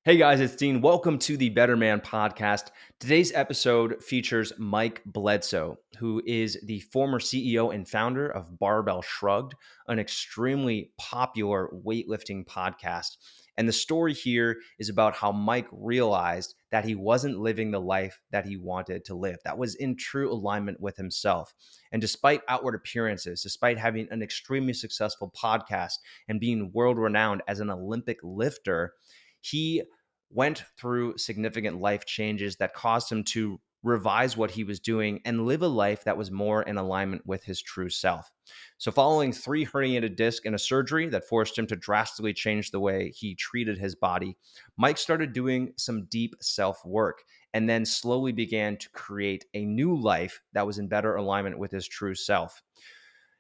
Hey guys, it's Dean. Welcome to the Better Man podcast. Today's episode features Mike Bledsoe, who is the former CEO and founder of Barbell Shrugged, an extremely popular weightlifting podcast. And the story here is about how Mike realized that he wasn't living the life that he wanted to live, that was in true alignment with himself. And despite outward appearances, despite having an extremely successful podcast and being world renowned as an Olympic lifter, he went through significant life changes that caused him to revise what he was doing and live a life that was more in alignment with his true self. So following 3 herniated discs and a surgery that forced him to drastically change the way he treated his body, Mike started doing some deep self-work and then slowly began to create a new life that was in better alignment with his true self.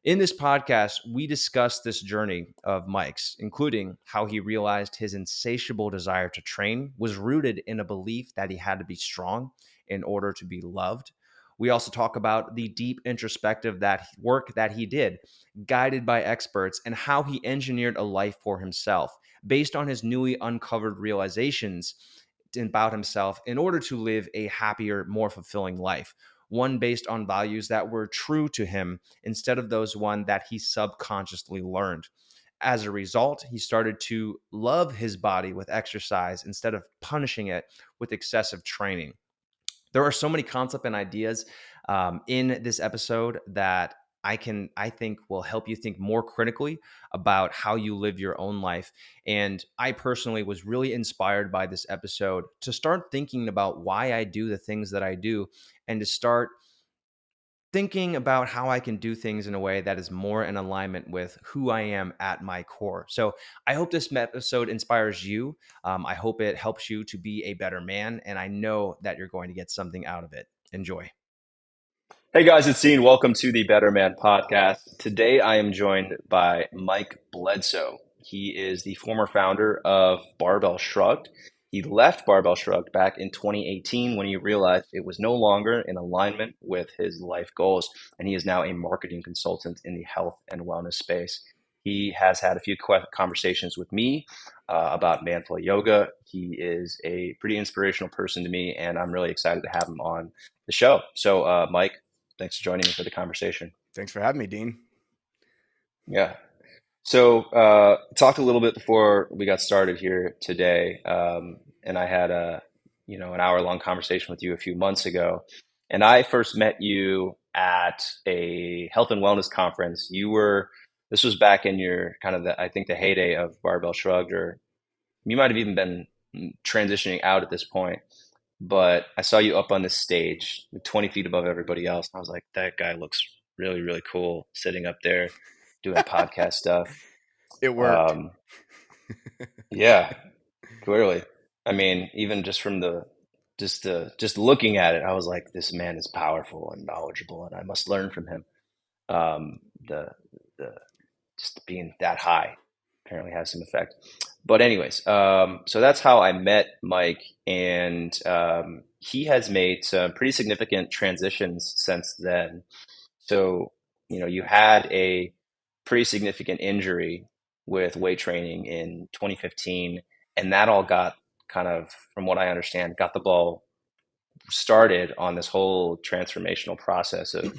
In this podcast, we discuss this journey of Mike's, including how he realized his insatiable desire to train was rooted in a belief that he had to be strong in order to be loved. We also talk about the deep introspective work that he did, guided by experts, and how he engineered a life for himself based on his newly uncovered realizations about himself in order to live a happier, more fulfilling life, one based on values that were true to him instead of those one that he subconsciously learned. As a result, he started to love his body with exercise instead of punishing it with excessive training. There are so many concepts and ideas in this episode that I think will help you think more critically about how you live your own life. And I personally was really inspired by this episode to start thinking about why I do the things that I do and to start thinking about how I can do things in a way that is more in alignment with who I am at my core. So I hope this episode inspires you. I hope it helps you to be a better man. And I know that you're going to get something out of it. Enjoy. Hey guys, it's Dean. Welcome to the Better Man podcast. Today I am joined by Mike Bledsoe. He is the former founder of Barbell Shrugged. He left Barbell Shrugged back in 2018 when he realized it was no longer in alignment with his life goals, and he is now a marketing consultant in the health and wellness space. He has had a few conversations with me about Manful Yoga. He is a pretty inspirational person to me, and I'm really excited to have him on the show. So, Mike, thanks for joining me for the conversation. Thanks for having me, Dean. Yeah. So talked a little bit before we got started here today, and I had an hour-long conversation with you a few months ago. And I first met you at a health and wellness conference. This was back in your kind of I think the heyday of Barbell Shrugged, or you might have even been transitioning out at this point. But I saw you up on this stage 20 feet above everybody else. And I was like, that guy looks really, really cool sitting up there doing podcast stuff. It worked. Yeah, clearly. I mean, even just from just looking at it, I was like, this man is powerful and knowledgeable, and I must learn from him. The just being that high apparently has some effect. But anyways, so that's how I met Mike, and he has made some pretty significant transitions since then. So, you had a pretty significant injury with weight training in 2015, and that all got kind of, from what I understand, got the ball started on this whole transformational process of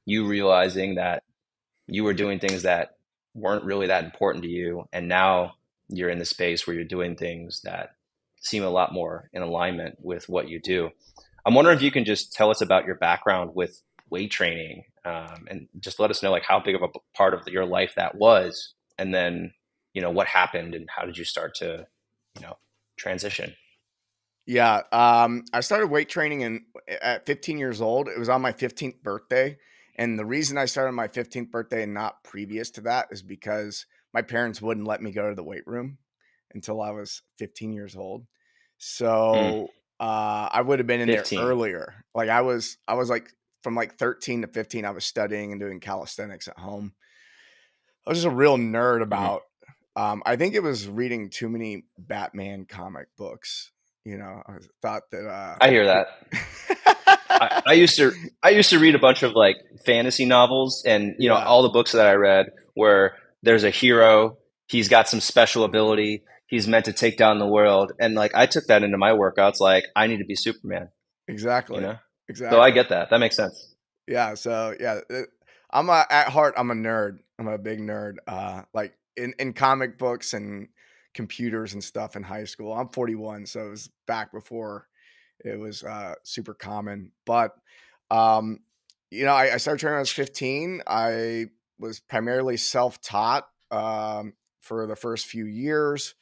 you realizing that you were doing things that weren't really that important to you, and now you're in the space where you're doing things that seem a lot more in alignment with what you do. I'm wondering if you can just tell us about your background with weight training, and just let us know like how big of a part of your life that was, and then what happened and how did you start to transition. Yeah. I started weight training at 15 years old. It was on my 15th birthday. And the reason I started my 15th birthday and not previous to that is because my parents wouldn't let me go to the weight room until I was 15 years old. So I would have been in 15. There earlier. Like I was like from like 13 to 15, I was studying and doing calisthenics at home. I was just a real nerd about, I think it was reading too many Batman comic books. I thought that, I hear that. I used to read a bunch of like fantasy novels, and all the books that I read where there's a hero, he's got some special ability, he's meant to take down the world. And like I took that into my workouts, like I need to be Superman, you Exactly. know? So I Exactly. get that. That makes sense. Yeah, so yeah, at heart I'm a nerd. I'm a big nerd. Like in comic books and computers and stuff in high school. I'm 41, so it was back before it was super common. But um, I started training when I was 15. I was primarily self-taught for the first few years.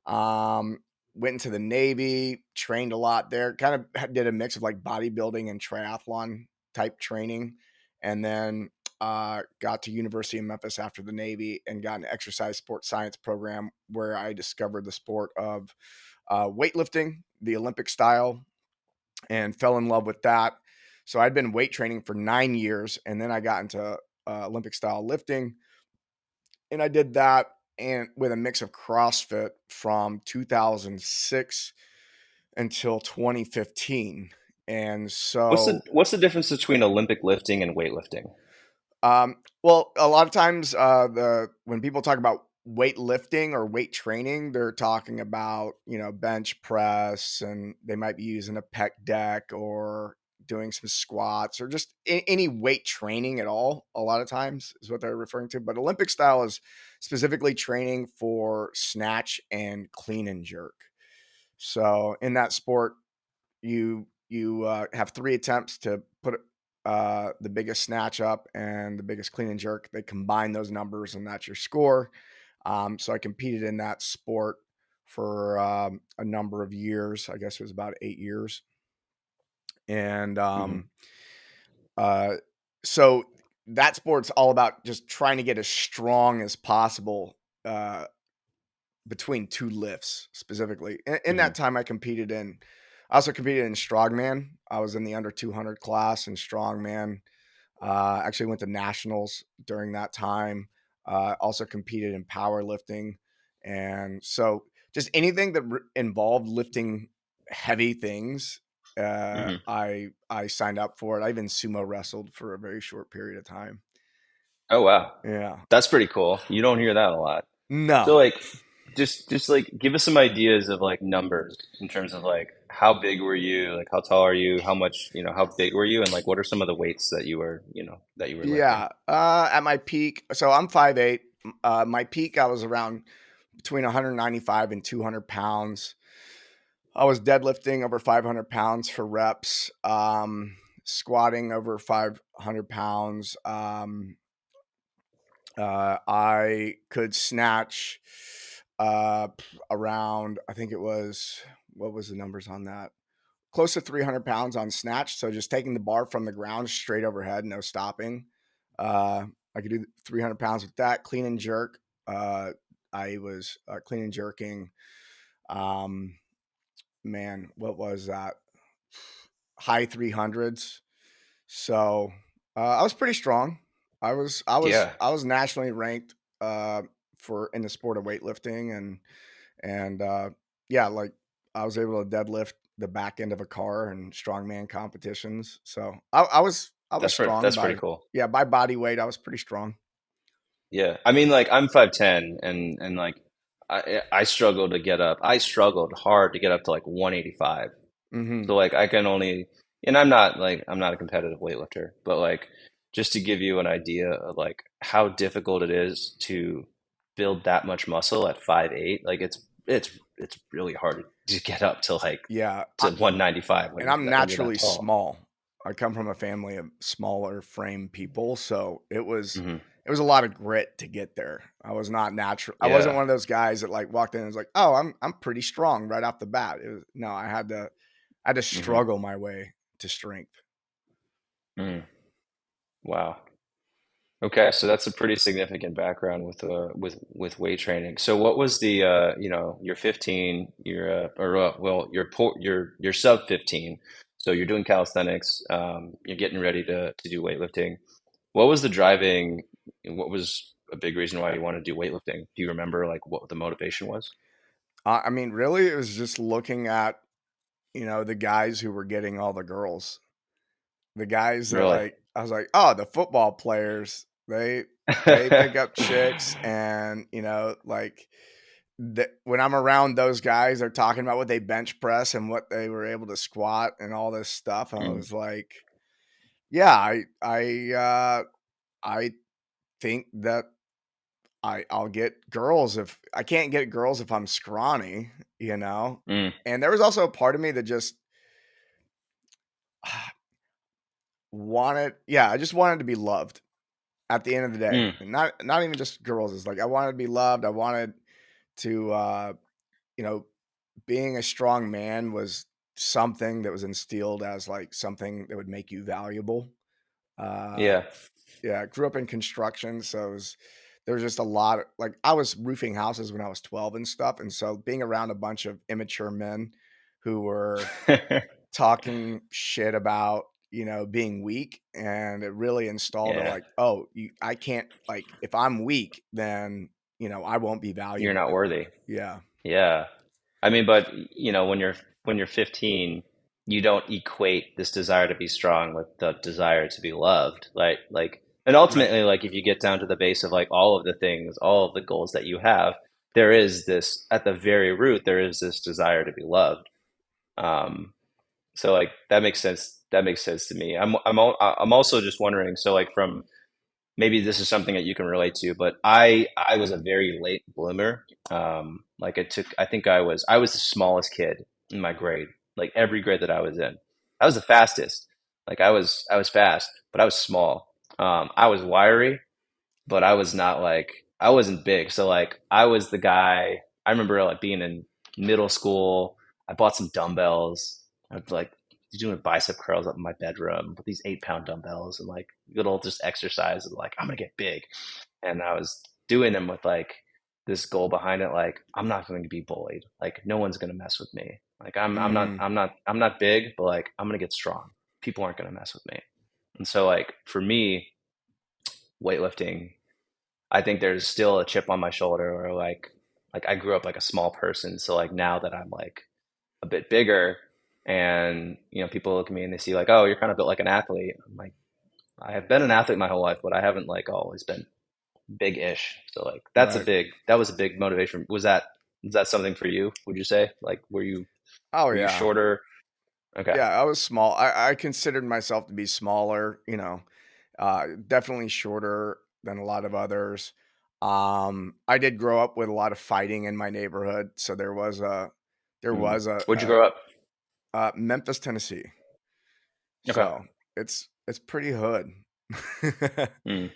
Um, Went into the Navy, trained a lot there. Kind of did a mix of like bodybuilding and triathlon type training, and then got to University of Memphis after the Navy and got an exercise sports science program where I discovered the sport of weightlifting, the Olympic style, and fell in love with that. So I'd been weight training for 9 years, and then I got into Olympic style lifting, and I did that and with a mix of CrossFit from 2006 until 2015. And so, What's the difference between Olympic lifting and weightlifting? well, a lot of times, the when people talk about weightlifting or weight training, they're talking about bench press, and they might be using a pec deck or doing some squats or just any weight training at all. A lot of times is what they're referring to. But Olympic style is specifically training for snatch and clean and jerk. So in that sport, you have 3 attempts to put the biggest snatch up and the biggest clean and jerk. They combine those numbers, and that's your score. So I competed in that sport for a number of years. I guess it was about 8 years, and Hmm. uh, so that sport's all about just trying to get as strong as possible. Between 2 lifts specifically. In Hmm. that time, I also competed in strongman. I was in the under 200 class in strongman. Actually went to nationals during that time. Also competed in powerlifting. And so just anything that involved lifting heavy things, Hmm. I signed up for it. I even sumo wrestled for a very short period of time. Oh wow. Yeah. That's pretty cool. You don't hear that a lot. So No. like just like give us some ideas of like numbers in terms of like how big were you, like how tall are you, how much, how big were you, and like what are some of the weights that you were lifting? Yeah, at my peak, so I'm 5'8". My peak, I was around between 195 and 200 pounds. I was deadlifting over 500 pounds for reps, squatting over 500 pounds. I could snatch around, I think it was, what was the numbers on that? Close to 300 pounds on snatch. So just taking the bar from the ground straight overhead, no stopping. Uh, I could do 300 pounds with that. Clean and jerk. I was clean and jerking. Um, Man, what was that? High 300s. So I was pretty strong. Yeah, I was nationally ranked for in the sport of weightlifting, and yeah, like I was able to deadlift the back end of a car in strongman competitions. So I was strong that's pretty by cool. yeah, by body weight, I was pretty strong. Yeah, I mean, like I'm 5'10", and like I struggle to get up. I struggled hard to get up to like 185. Hmm. So like I can only, and I'm not a competitive weightlifter, but like just to give you an idea of like how difficult it is to build that much muscle at 5'8", like it's really hard to get up to like Yeah, to 195 and I'm when you're that naturally tall. small. I come from a family of smaller frame people, so Hmm. it was a lot of grit to get there. I was not natural. I wasn't Yeah. one of those guys that like walked in and was like, "Oh, I'm pretty strong right off the bat." No, I had to Hmm. struggle my way to strength. Mm. Wow. Okay, so that's a pretty significant background with weight training. So what was the you're 15, you're sub 15, so you're doing calisthenics, you're getting ready to do weightlifting. What was the driving? What was a big reason why you wanted to do weightlifting? Do you remember like what the motivation was? I mean, really, it was just looking at the guys who were getting all the girls. The guys that Really? like I was like, "Oh, the football players, they pick up chicks and, like when I'm around those guys, they're talking about what they bench press and what they were able to squat and all this stuff. I Mm, was like, yeah, I think that I'll get girls if I can't get girls if I'm scrawny, you know? mm, And there was also a part of me that just I just wanted to be loved at the end of the day. mm, And not even just girls. It's like I wanted to be loved. I wanted to you know, being a strong man was something that was instilled as like something that would make you valuable. Uh yeah. Yeah, I grew up in construction, so there was just a lot of like I was roofing houses when I was 12 and stuff, and so being around a bunch of immature men who were talking shit about, being weak, and it really installed a Yeah. like, "Oh, I can't like if I'm weak, then, I won't be You're not valuable." worthy. Yeah. Yeah. I mean, but when you're 15, you don't equate this desire to be strong with the desire to be loved, right? Like, and Right. ultimately, like if you get down to the base of like all of the things, all of the goals that you have, there is this at the very root, there is this desire to be loved. Um, so like that makes sense. That makes sense to me. I'm also just wondering. So like from maybe this is something that you can relate to, but I was a very late bloomer. Like it took, I think I was the smallest kid in my grade, like every grade that I was in. I was the fastest. Like I was fast, but I was small. I was wiry, but I was not like I wasn't big. So like I was the guy. I remember like being in middle school. I bought some dumbbells. I'd like doing bicep curls up in my bedroom with these 8 pound dumbbells and like little just exercises. Like I'm gonna get big, and I was doing them with like this goal behind it. Like I'm not going to be bullied. Like no one's gonna mess with me. Like Mhm. I'm not big, but like I'm gonna get strong. People aren't gonna mess with me. And so like for me, weightlifting, I think there's still a chip on my shoulder or like I grew up like a small person. So like now that I'm like a bit bigger and people look at me and they see like, oh, you're kind of built like an athlete. I'm like, I have been an athlete my whole life, but I haven't like always been big-ish. So like Right. that was a big motivation. Was that something for you, would you say? Like Oh, were you yeah. shorter? Okay. Yeah, I was small. I considered myself to be smaller, definitely shorter than a lot of others. I did grow up with a lot of fighting in my neighborhood, so there Mm. was Where'd you grow up? Memphis, Tennessee. Okay. So it's pretty hood. Mm.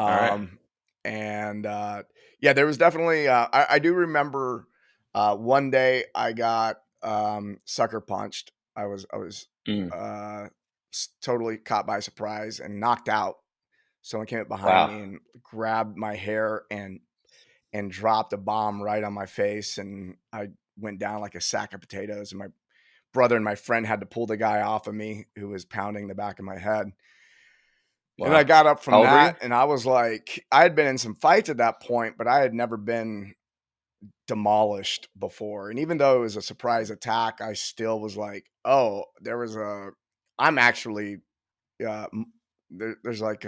All right. um, and yeah, there was definitely. I do remember one day I got sucker punched. I was Mm. uh, totally caught by surprise and knocked out. Someone came up behind Wow. me and grabbed my hair and dropped a bomb right on my face, and I went down like a sack of potatoes. And my brother and my friend had to pull the guy off of me who was pounding the back of my head. And I Wow. got up from How old were you? that, and I was like, I had been in some fights at that point, but I had never been demolished before. And even though it was a surprise attack, I still was like, oh, I'm actually, there's like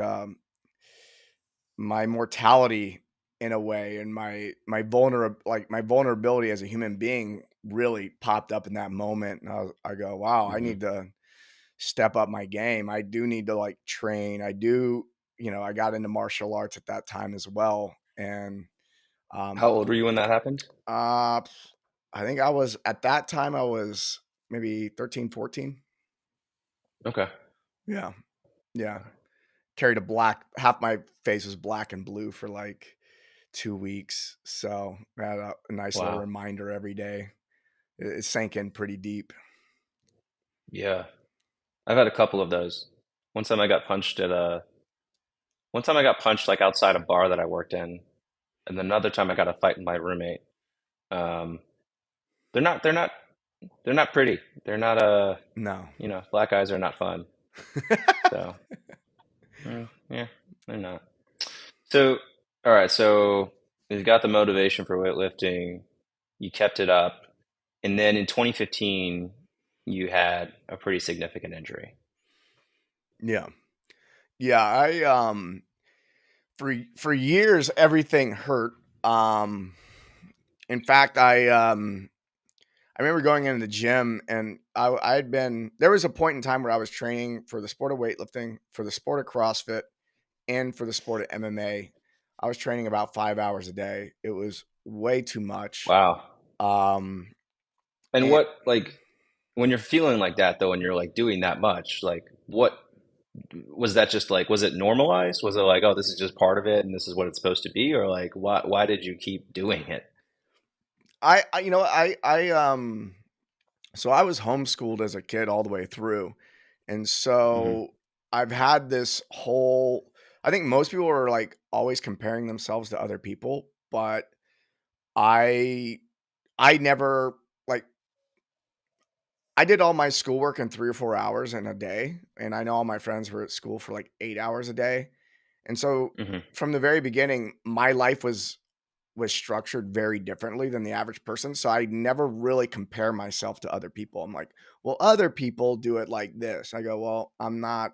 my mortality in a way, and my vulnerability as a human being really popped up in that moment. And I go, wow, I Hmm. need to step up my game. I do need to like train. I do, I got into martial arts at that time as well. And um How old were you when that happened? uh I think at that time I was maybe 13, 14. Okay. Yeah. Yeah. Carried a black half my face was black and blue for like 2 weeks. So I had a nice little Wow. reminder every day. It sank in pretty deep. Yeah. I've had a couple of those. One time I got punched at a one time I got punched like outside a bar that I worked in, and then another time I got a fight with my roommate. Um, they're not they're not they're not pretty. They're not No. black guys are not fun. So yeah, they're not. So all right, so you got the motivation for weightlifting, you kept it up, and then in 2015 you had a pretty significant injury. Yeah. Yeah, I for years everything hurt. Um In fact, I remember going into the gym and I had been there was a point in time where I was training for the sport of weightlifting, for the sport of CrossFit, and for the sport of MMA. I was training about 5 hours a day. It was way too much. Wow. Um, And and what, like, when you're feeling like that though, when you're like doing that much, like what was that, just like, was it normalized? Was it like, oh, this is just part of it and this is what it's supposed to be? Or like, why did you keep doing it? I you know, so I was homeschooled as a kid all the way through. And Hmm. so I've had this whole I think most people are like always comparing themselves to other people, but I I never like I did all my schoolwork in 3 or 4 hours in a day, and I know all my friends were at school for like 8 hours a day. And so Hmm. from the very beginning, my life was structured very differently than the average person, so I never really compare myself to other people. I'm like, "Well, other people do it like this." I go, "Well, I'm not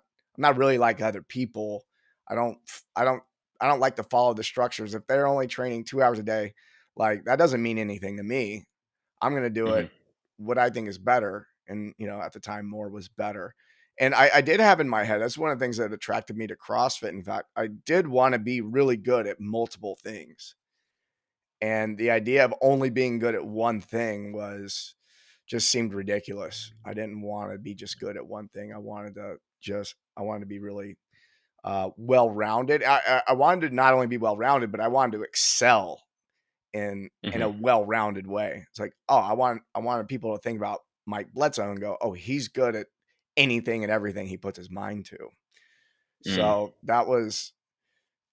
really like other people. I don't f I don't like to follow the structures. If they're only training 2 hours a day, like, that doesn't mean anything to me. I'm gonna do it Hmm. what I think is better." And, at the time, more was better. And I did have in my head that's one of the things that attracted me to CrossFit. In fact, I did wanna be really good at multiple things. And the idea of only being good at one thing was just seemed ridiculous. I didn't wanna be just good at one thing. I wanted to be really, well-rounded. I wanted to not only be well-rounded, but I wanted to excel in a Hmm. well-rounded way. It's like, oh, I wanted people to think about Mike Bledsoe and go, "Oh, he's good at anything and everything he puts his mind to." Mm. So that was,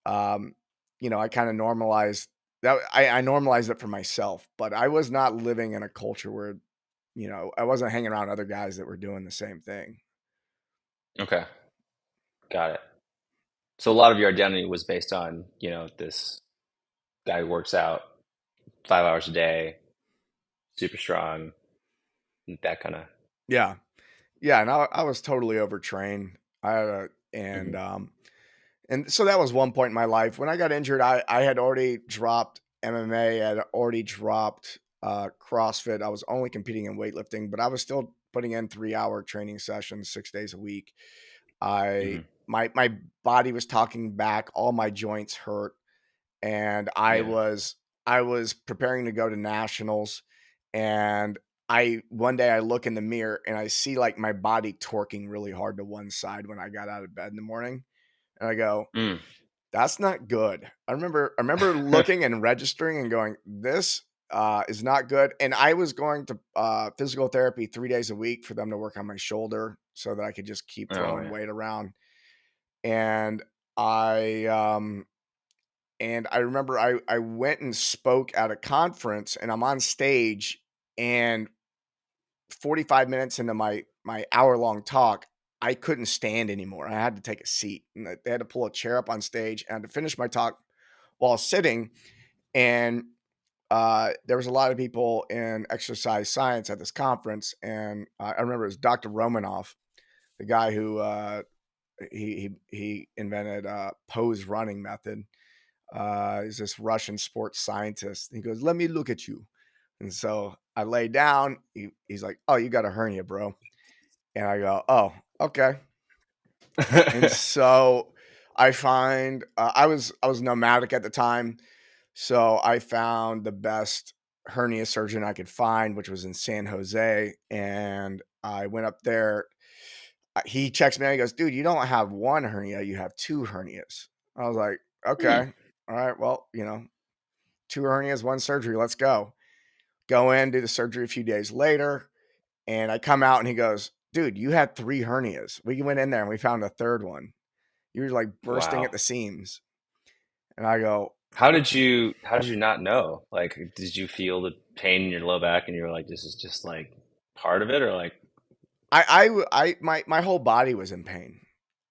um, I kind of normalized that. I normalized it for myself, but I was not living in a culture where, I wasn't hanging around other guys that were doing the same thing. Okay. Got it. So a lot of your identity was based on, this guy who works out 5 hours a day, super strong, that kind of. Yeah, yeah, and I was totally overtrained. I had a, Hmm. and so that was one point in my life. When I got injured, I had already dropped MMA, I had already dropped, CrossFit. I was only competing in weightlifting, but I was still putting in 3-hour training sessions 6 days a week. I Hmm. my body was talking back, all my joints hurt, and Yeah. I was preparing to go to nationals, and I one day I look in the mirror and I see, like, my body torquing really hard to one side when I got out of bed in the morning, and I go, Mm. "That's not good." I remember looking and registering and going, "This, is not good," and I was going to, physical therapy 3 days a week for them to work on my shoulder so that I could just keep Oh throwing yeah. weight around, and I, um and I remember I went and spoke at a conference, and I'm on stage, and 45 minutes into my hour-long talk, I couldn't stand anymore. I had to take a seat, and they had to pull a chair up on stage, and to finish my talk while sitting, and, there was a lot of people in exercise science at this conference, and, I remember it was Dr. Romanoff, the guy who, he invented, pose running method. He's this Russian sports scientist. He goes, "Let me look at you." And so I lay down. He's like, "Oh, you got a hernia, bro." And I go, "Oh, okay." And so I find I was nomadic at the time, so I found the best hernia surgeon I could find, which was in San Jose, and I went up there. He checks me out. He goes, "Dude, you don't have one hernia, you have two hernias." I was like, Hmm. "Okay, all right, well, 2 hernias, 1 surgery, let's go." Go in, do the surgery a few days later, and I come out and he goes, "Dude, you had 3 hernias. We went in there and we found a 3rd one. You were, like, bursting Wow. at the seams." And I go, How did you not know? Like, did you feel the pain in your low back and you were like, this is just like part of it, or like, my whole body was in pain.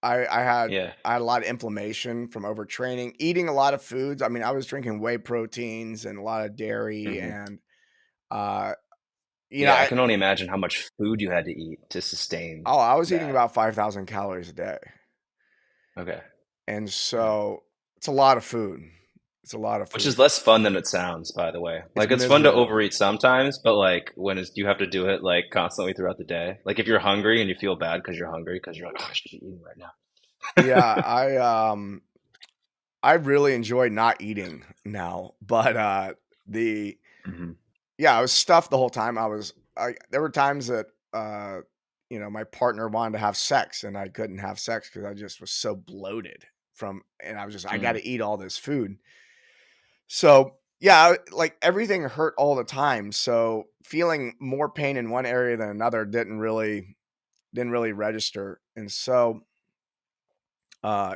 I had yeah. I had a lot of inflammation from overtraining, eating a lot of foods. I mean, I was drinking whey proteins and a lot of dairy Hmm. and, uh, Yeah, I I can only imagine how much food you had to eat to sustain I was eating that. about 5,000 calories a day. Okay. And Yeah. so it's a lot of food. It's a lot of Which is food. less fun than it sounds, by the way. It's Like it's fun to miserable. overeat sometimes, but like when it's, you have to do it like constantly throughout the day. Like if you're hungry and you feel bad because you're hungry because you're like, oh, I should be eating right Yeah, now. I really enjoy not eating now, but the Hmm. yeah, I was stuffed the whole time. I there were times that my partner wanted to have sex and I couldn't have sex because I just was so bloated and I was just I got Mm. to eat all this food. So yeah, like everything hurt all the time. So feeling more pain in one area than another didn't really register. And so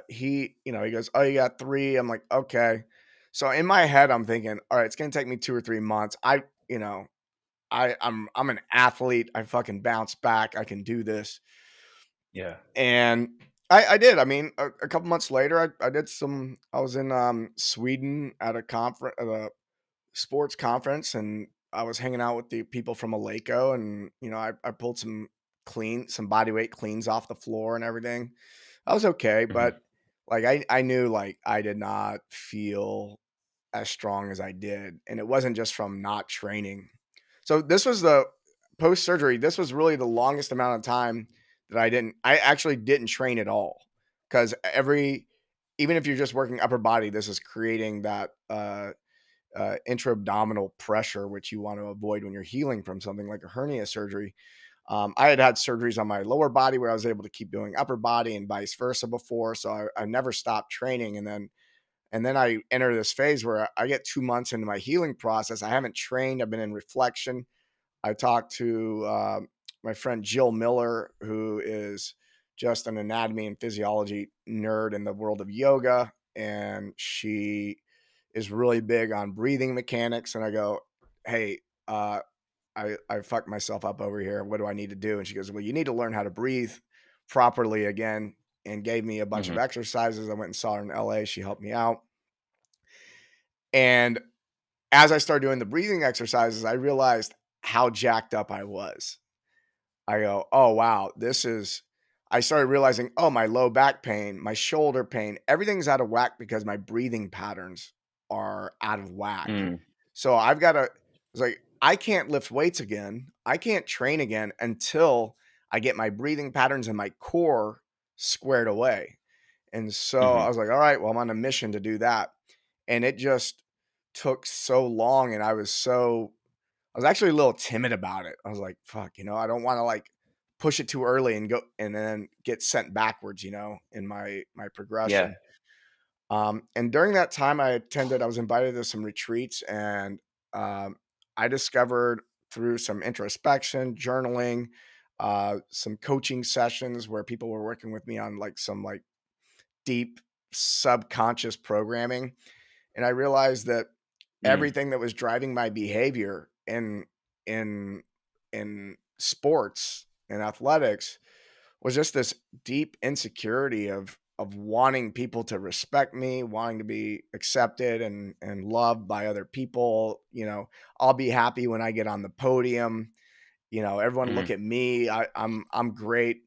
he goes, "Oh, you got 3." I'm like, "Okay." So in my head, I'm thinking, "All right, it's gonna take me 2 or 3 months. You know, I'm an athlete. I fucking bounce back. I can do this." Yeah. And I did. I mean, a couple months later, I did some. I was in Sweden at a conference, sports conference, and I was hanging out with the people from Aleko, and I pulled some body weight cleans off the floor and everything. I was okay, Hmm. but like I knew like I did not feel as strong as I did, and it wasn't just from not training. So this was the post surgery. This was really the longest amount of time that I actually didn't train at all because even if you're just working upper body, this is creating that intra-abdominal pressure, which you want to avoid when you're healing from something like a hernia surgery. I had surgeries on my lower body where I was able to keep doing upper body and vice versa before, so I never stopped training. And then I enter this phase where I get 2 months into my healing process. I haven't trained. I've been in reflection. I talked to my friend Jill Miller, who is just an anatomy and physiology nerd in the world of yoga, and she is really big on breathing mechanics. And I go, "Hey, I fucked myself up over here. What do I need to do?" And she goes, "Well, you need to learn how to breathe properly again." And gave me a bunch of Hmm. exercises. I went and saw her in LA. She helped me out. And as I started doing the breathing exercises, I realized how jacked up I was. I go, "Oh, wow, I started realizing, oh, my low back pain, my shoulder pain, everything's out of whack because my breathing patterns are out of whack. Mm. So it's like, I can't lift weights again. I can't train again until I get my breathing patterns and my core squared away. And so I Hmm. was like, all right, well, I'm on a mission to do that. And it just took so long. And I was actually a little timid about it. I was like, fuck, I don't want to like push it too early and go and then get sent backwards, in my Yeah. progression. And during that time I was invited to some retreats, and I discovered through some introspection, journaling, some coaching sessions where people were working with me on like some like deep subconscious programming. And I realized that Mm. everything that was driving my behavior in in sports and athletics was just this deep insecurity of wanting people to respect me, wanting to be accepted and loved by other people. I'll be happy when I get on the podium. Everyone look Mm. at me. I'm great.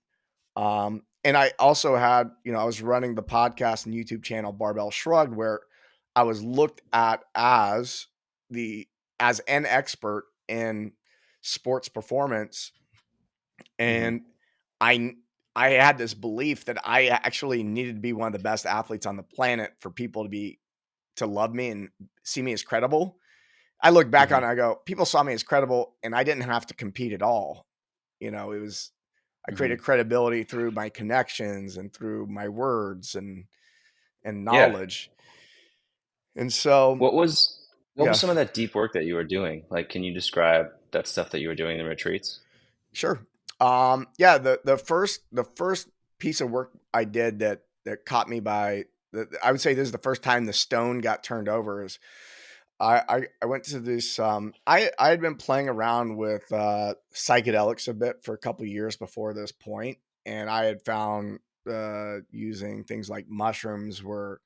And I also I was running the podcast and YouTube channel Barbell Shrugged, where I was looked at the as an expert in sports performance. Hmm. And I I had this belief that I actually needed to be one of the best athletes on the planet for people to love me and see me as credible. I look back Hmm. on it, I go, people saw me as credible and I didn't have to compete at all. It was I Hmm. created credibility through my connections and through my words and Yeah. knowledge. And so, What was yeah, some of that deep work that you were doing? Like, can you describe that stuff that you were doing in the retreats? sure. Yeah, the first piece of work I did that caught me I would say this is the first time the stone got turned over is I went to this I had been playing around with psychedelics a bit for a couple years before this point, and I had found using things like mushrooms were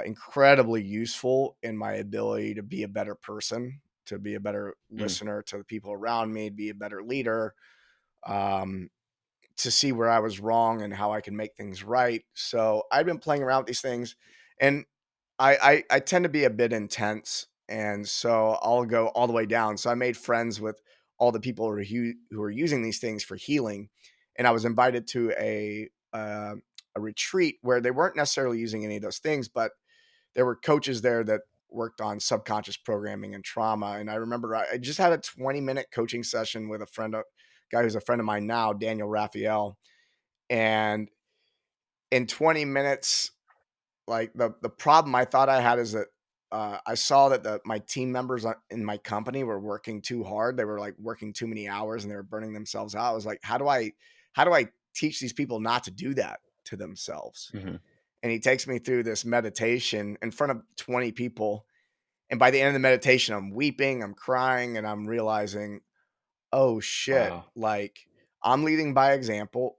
incredibly useful in my ability to be a better person, to be a better Mm. listener to the people around me, be a better leader, um, to see where I was wrong and how I can make things right. So I've been playing around with these things, and I tend to be a bit intense, and so I'll go all the way down. So I made friends with all the people who are using these things for healing, and I was invited to a retreat where they weren't necessarily using any of those things, but there were coaches there that worked on subconscious programming and trauma. And I remember I just had a 20-minute coaching session with guy who's a friend of mine now, Daniel Raphael, and in 20 minutes, like, the problem I thought I had is that, I saw that my team members in my company were working too hard. They were, like, working too many hours, and they were burning themselves out. I was like, how do I teach these people not to do that to themselves?" Hmm. And he takes me through this meditation in front of 20 people, and by the end of the meditation, I'm weeping, I'm crying, and I'm realizing, oh shit, Wow. like, I'm leading by example.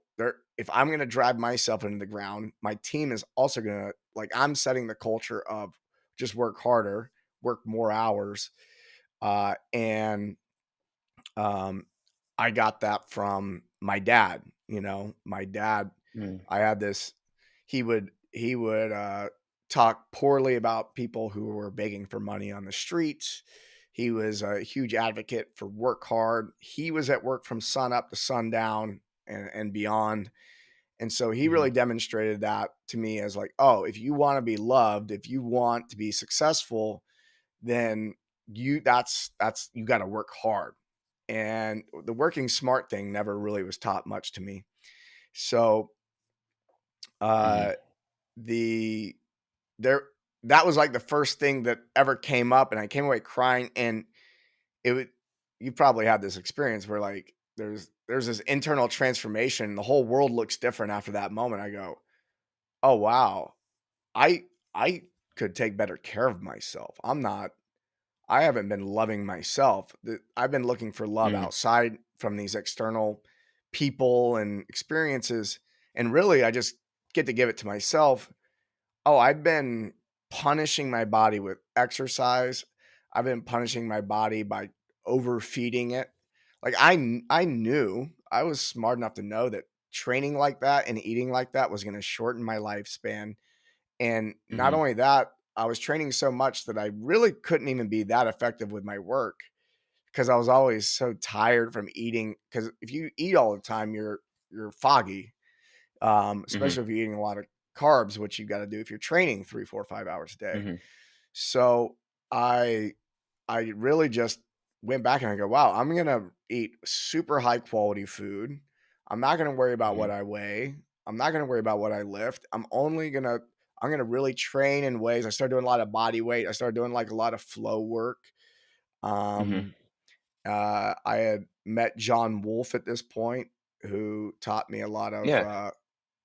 If I'm gonna drive myself into the ground, my team is also gonna, like, I'm setting the culture of just work harder, work more hours. And um I got that from my dad. My dad, Mm. I had this, he would talk poorly about people who were begging for money on the streets. He was a huge advocate for work hard. He was at work from sun up to sundown and beyond. And so he Hmm. really demonstrated that to me as like, oh, if you want to be loved, if you want to be successful, then that's you got to work hard. And the working smart thing never really was taught much to me. So Hmm. uh the there that was like the first thing that ever came up, and I came away crying. And it would you probably had this experience where, like, there's this internal transformation. The whole world looks different after that moment. I go, oh wow, I I could take better care of myself. I haven't been loving myself. I've been looking for love Mm. outside from these external people and experiences, and really I just get to give it to myself. Oh, I've been punishing my body with exercise. I've been punishing my body by overfeeding it. Like, I knew, I was smart enough to know that training like that and eating like that was going to shorten my lifespan. And not Hmm. only that, I was training so much that I really couldn't even be that effective with my work because I was always so tired from eating. Because if you eat all the time, you're foggy, Hmm. especially if you're eating a lot of carbs, which you got to do if you're training 3, 4, 5 hours a day. Hmm. So I I really just went back and I go, wow, I'm gonna eat super high quality food. I'm not gonna worry about Hmm. what I weigh. I'm not gonna worry about what I lift. I'm gonna really train in ways. I started doing a lot of body weight. I started doing like a lot of flow work. Hmm. Um, I had met John Wolfe at this point, who taught me a lot of Yeah.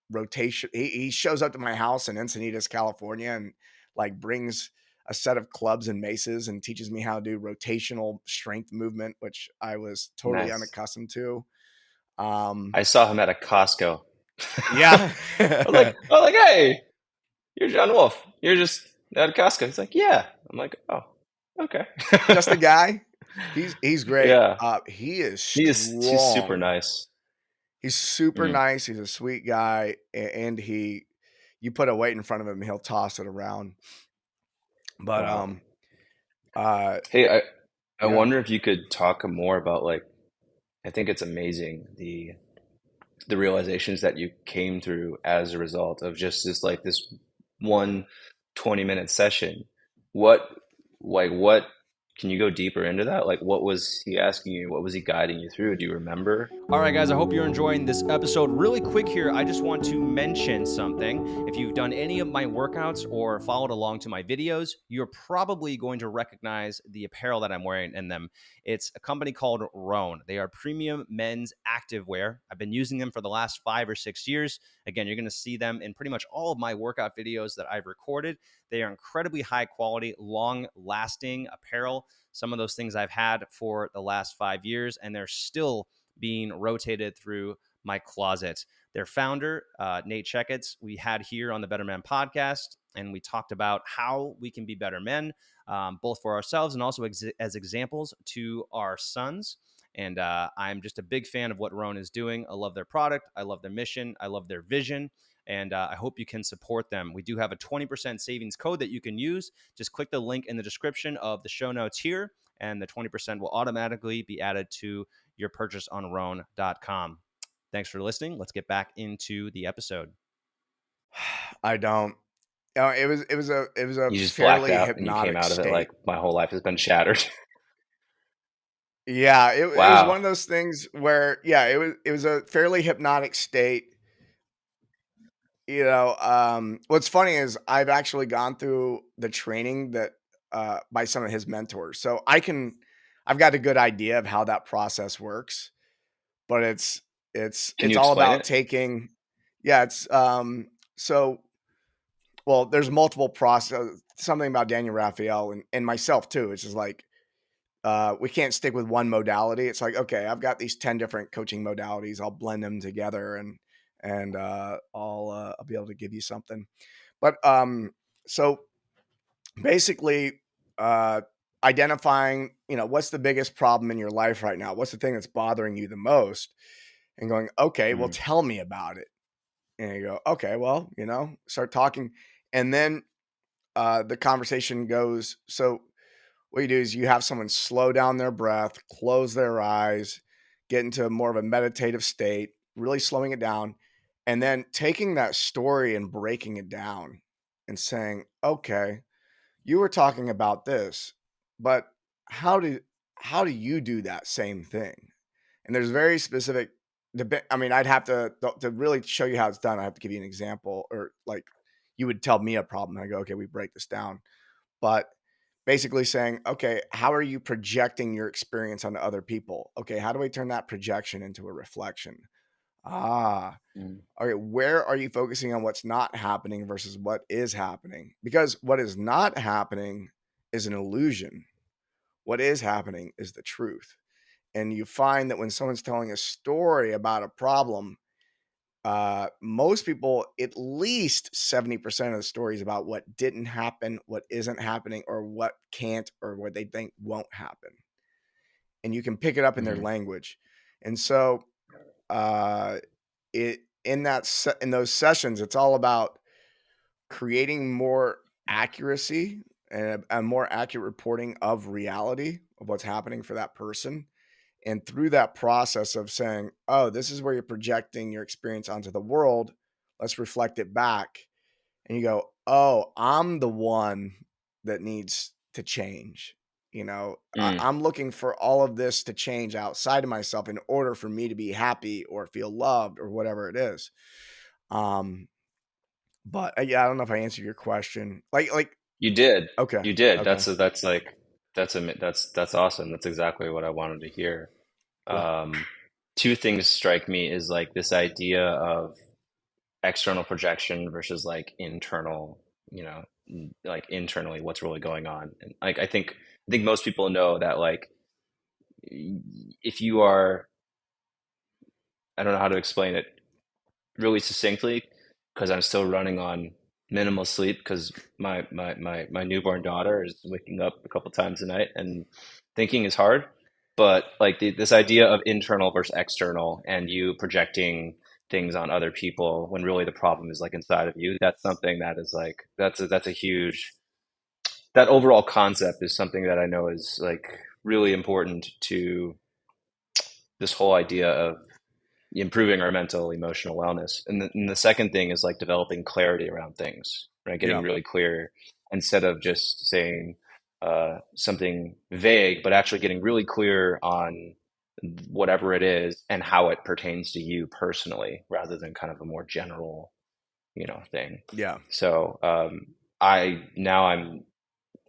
rotation. He shows up to my house in Encinitas, California, and, like, brings a set of clubs and maces and teaches me how to do rotational strength movement, which I was totally Nice. unaccustomed to. Um, I saw him at a Costco. yeah. Hey, you're John Wolf. You're just at a Costco. He's like, yeah. I'm like, oh, okay. Just a guy. He's great. Yeah. He is He's super strong. nice. He's super Mm. nice. He's a sweet guy, and you put a weight in front of him, he'll toss it around. But Wow. uh, Hey, I yeah. wonder if you could talk more about like I think it's amazing the realizations that you came through as a result of just this one 20-minute session. What what can you go deeper into that? Like what was he asking you? What was he guiding you through? Do you remember? All right, guys, I hope you're enjoying this episode. Really quick here, I just want to mention something. If you've done any of my workouts or followed along to my videos, you're probably going to recognize the apparel that I'm wearing in them. It's a company called Roan. They are premium men's activewear. I've been using them for the last 5 or 6 years. Again, you're going to see them in pretty much all of my workout videos that I've recorded. They are incredibly high quality, long lasting apparel. Some of those things I've had for the last 5 years, and they're still being rotated through my closet. Their founder, Nate Checketts, we had here on the Better Man podcast, and we talked about how we can be better men, both for ourselves and also as examples to our sons. And I'm just a big fan of what Roan is doing. I love their product. I love their mission. I love their vision. And I hope you can support them. We do have a 20% savings code that you can use. Just click the link in the description of the show notes here, and the 20% will automatically be added to your purchase on roan.com. Thanks for listening. Let's get back into the episode. I don't. It was a You just blacked fairly out and you came hypnotic out of it like, state. my whole life has been shattered. Yeah, it was one Wow. of those things where, yeah, it was a fairly hypnotic state. What's funny is I've actually gone through the training that by some of his mentors, so I've got a good idea of how that process works. But Can it's you all explain about it? taking, yeah, it's so well, there's multiple process. Something about Daniel Raphael and myself too. It's just like we can't stick with one modality. It's like, okay, I've got these 10 different coaching modalities. I'll blend them together and I'll be able to give you something. But so basically, uh, identifying, what's the biggest problem in your life right now? What's the thing that's bothering you the most? And going, okay, well, Mm, tell me about it. And you go, okay, well, start talking. And then the conversation goes, so what you do is you have someone slow down their breath, close their eyes, get into more of a meditative state, really slowing it down, and then taking that story and breaking it down and saying, okay, you were talking about this, but how do how do you do that same thing? And there's very specific I mean, I'd have to really show you how it's done. I have to give you an example, or like you would tell me a problem. I go, okay, we break this down. But basically saying, okay, how are you projecting your experience onto other people? Okay, how do I turn that projection into a reflection? Ah, mm, okay, where are you focusing on what's not happening versus what is happening? Because what is not happening is an illusion. What is happening is the truth. And you find that when someone's telling a story about a problem, most people, at least 70% of the stories about what didn't happen, what isn't happening, or what can't, or what they think won't happen. And you can pick it up in their mm, language. And so, uh, it in those sessions, it's all about creating more accuracy and a more accurate reporting of reality of what's happening for that person. And through that process of saying, oh, this is where you're projecting your experience onto the world, let's reflect it back. And you go, oh, I'm the one that needs to change. mm. I'm looking for all of this to change outside of myself in order for me to be happy or feel loved or whatever it is. Um, but yeah, I don't know if I answered your question. You did. Okay, You did. okay, That's awesome. That's exactly what I wanted to hear. cool. Um, Two things strike me is like this idea of external projection versus like internal, like internally what's really going on. And like I think most people know that like if you are, I don't know how to explain it really succinctly because I'm still running on minimal sleep because my newborn daughter is waking up a couple times a night and thinking is hard. But like this idea of internal versus external and you projecting things on other people when really the problem is like inside of you, that's something that is like that's a huge, that overall concept is something that I know is like really important to this whole idea of improving our mental emotional wellness. And the second thing is like developing clarity around things, right? Getting Yeah, really clear instead of just saying something vague, but actually getting really clear on whatever it is and how it pertains to you personally, rather than kind of a more general, thing. yeah, So I now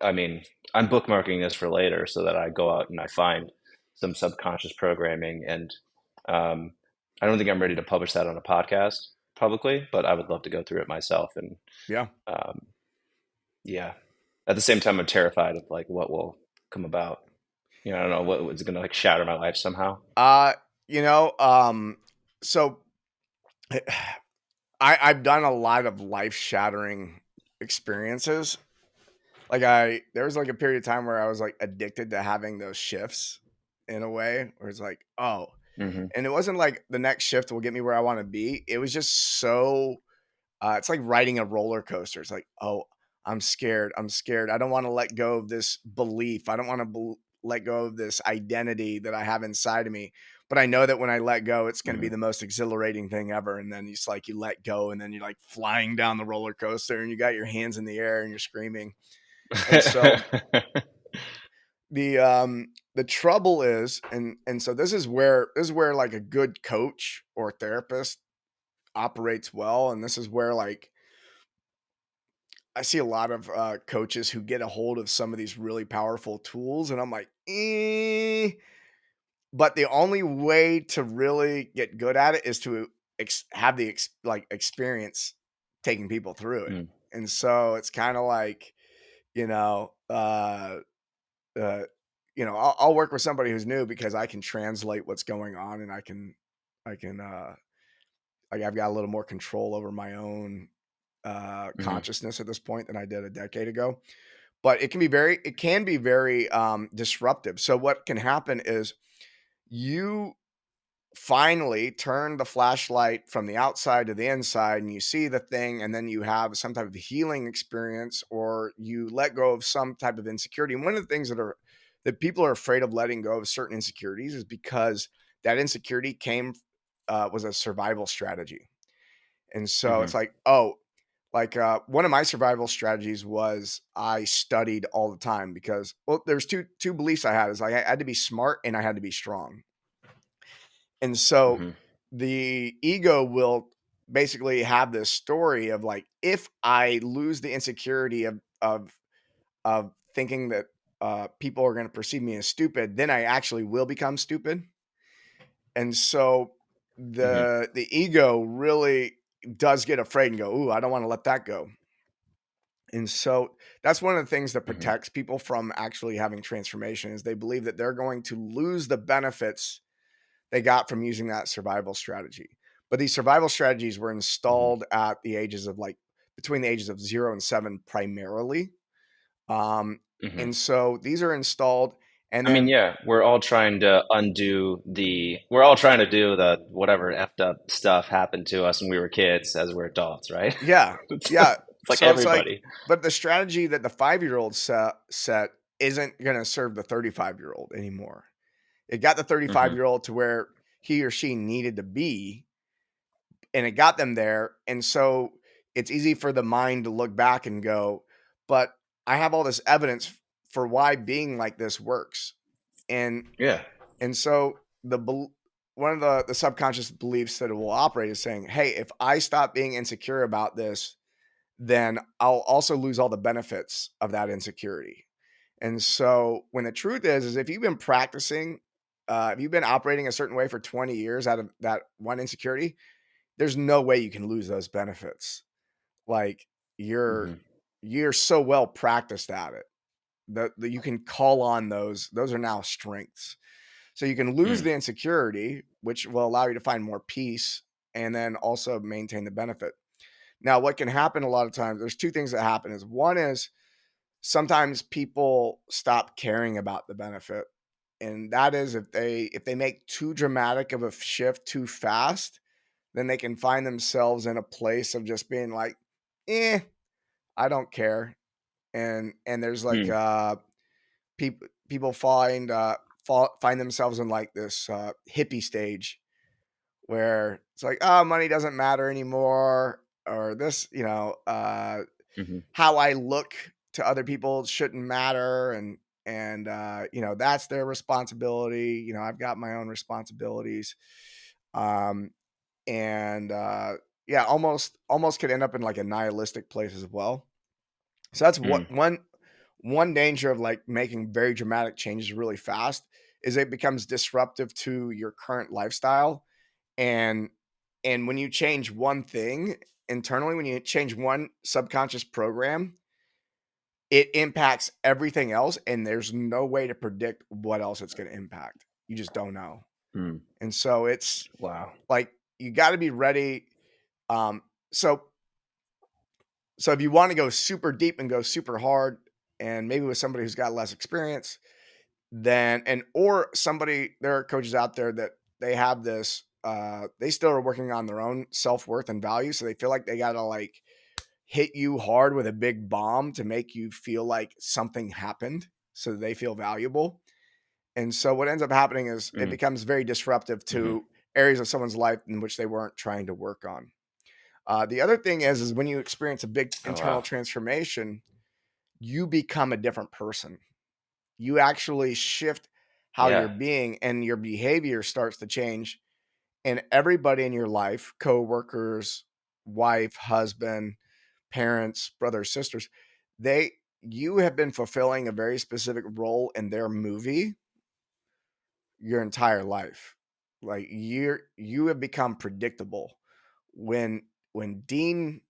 I mean, I'm bookmarking this for later so that I go out and I find some subconscious programming. And um, I don't think I'm ready to publish that on a podcast publicly, but I would love to go through it myself. And yeah. um, yeah, at the same time, I'm terrified of like what will come about. I don't know what is going to like shatter my life somehow. Uh, you know, so I've done a lot of life shattering experiences. There was like a period of time where I was like addicted to having those shifts in a way where it's like, oh, Hmm. and it wasn't like the next shift will get me where I want to be. It was just so It's like riding a roller coaster. It's like, oh, I'm scared. I'm scared. I don't want to let go of this belief. I don't want to let go of this identity that I have inside of me. But I know that when I let go, it's going to be Hmm. the most exhilarating thing ever. And then it's like you let go, and then you're like flying down the roller coaster, and you got your hands in the air, and you're screaming. And so the trouble is, and so this is where like a good coach or therapist operates well, and this is where like I see a lot of coaches who get a hold of some of these really powerful tools, and I'm like, but the only way to really get good at it is to have the like experience taking people through it. Mm, And so it's kind of like, you know, uh, I'll work with somebody who's new because I can translate what's going on, and I can like I've got a little more control over my own mhm, consciousness at this point than I did a decade ago. But it can be very disruptive. So what can happen is you finally turn the flashlight from the outside to the inside, and you see the thing, and then you have some type of healing experience, or you let go of some type of insecurity. And one of the things that people are afraid of letting go of certain insecurities is because that insecurity was a survival strategy. And so mhm, it's like, oh, like one of my survival strategies was I studied all the time because, well, there's two beliefs I had. Is like I had to be smart and I had to be strong. And so mhm, the ego will basically have this story of like, if I lose the insecurity of thinking that people are going to perceive me as stupid, then I actually will become stupid. And so mhm, the ego really does get afraid and go, "Ooh, I don't want to let that go." And so that's one of the things that mhm, protects people from actually having transformation is they believe that they're going to lose the benefits they got from using that survival strategy. But these survival strategies were mhm, installed at the ages of like between the ages of 0 and 7 primarily. Um, mhm. and so these are installed, and I mean, then yeah, we're all trying to do the whatever effed up stuff happened to us when we were kids as we're adults, right? yeah, It's, yeah. it's like So it's like, everybody. but the strategy that the 5-year-old set isn't going to serve the 35-year-old anymore. It got the Hmm. 35-year-old to where he or she needed to be, and it got them there. And so it's easy for the mind to look back and go, but I have all this evidence for why being like this works. And Yeah. and so one of the subconscious beliefs that it will operate is saying, hey, if I stop being insecure about this, then I'll also lose all the benefits of that insecurity. And so when the truth is if you've been practicing, if you've been operating a certain way for 20 years out of that one insecurity, there's no way you can lose those benefits. Like you're Hmm. you're so well practiced at it that you can call on those are now strengths. So you can lose Mm, the insecurity, which will allow you to find more peace and then also maintain the benefit. Now, what can happen a lot of times, there's two things that happen is one is sometimes people stop caring about the benefit. And that is if they make too dramatic of a shift too fast, then they can find themselves in a place of just being like, eh, I don't care. And there's like mm, people find themselves in like this hippie stage where it's like, oh, money doesn't matter anymore, or this, mhm, how I look to other people shouldn't matter, and that's their responsibility. I've got my own responsibilities. Um, and yeah, almost could end up in like a nihilistic place as well. So that's what mm, one danger of like making very dramatic changes really fast is it becomes disruptive to your current lifestyle. And and when you change one thing internally, when you change one subconscious program, it impacts everything else, and there's no way to predict what else it's going to impact. You just don't know. mm. And so it's Wow. like you got to be ready. um so So if you want to go super deep and go super hard, and maybe with somebody who's got less experience, then and or somebody, there are coaches out there that they have this. they still are working on their own self-worth and value. So they feel like they got to like hit you hard with a big bomb to make you feel like something happened so they feel valuable. And so what ends up happening is it Mm, becomes very disruptive hmm. to areas of someone's life in which they weren't trying to work on. The other thing is when you experience a big Oh internal wow. transformation, you become a different person. You actually shift how you're Yeah. being, and your behavior starts to change. And everybody in your life, coworkers, wife, husband, parents, brothers, sisters, you have been fulfilling a very specific role in their movie your entire life. Like you have become predictable. When when Dean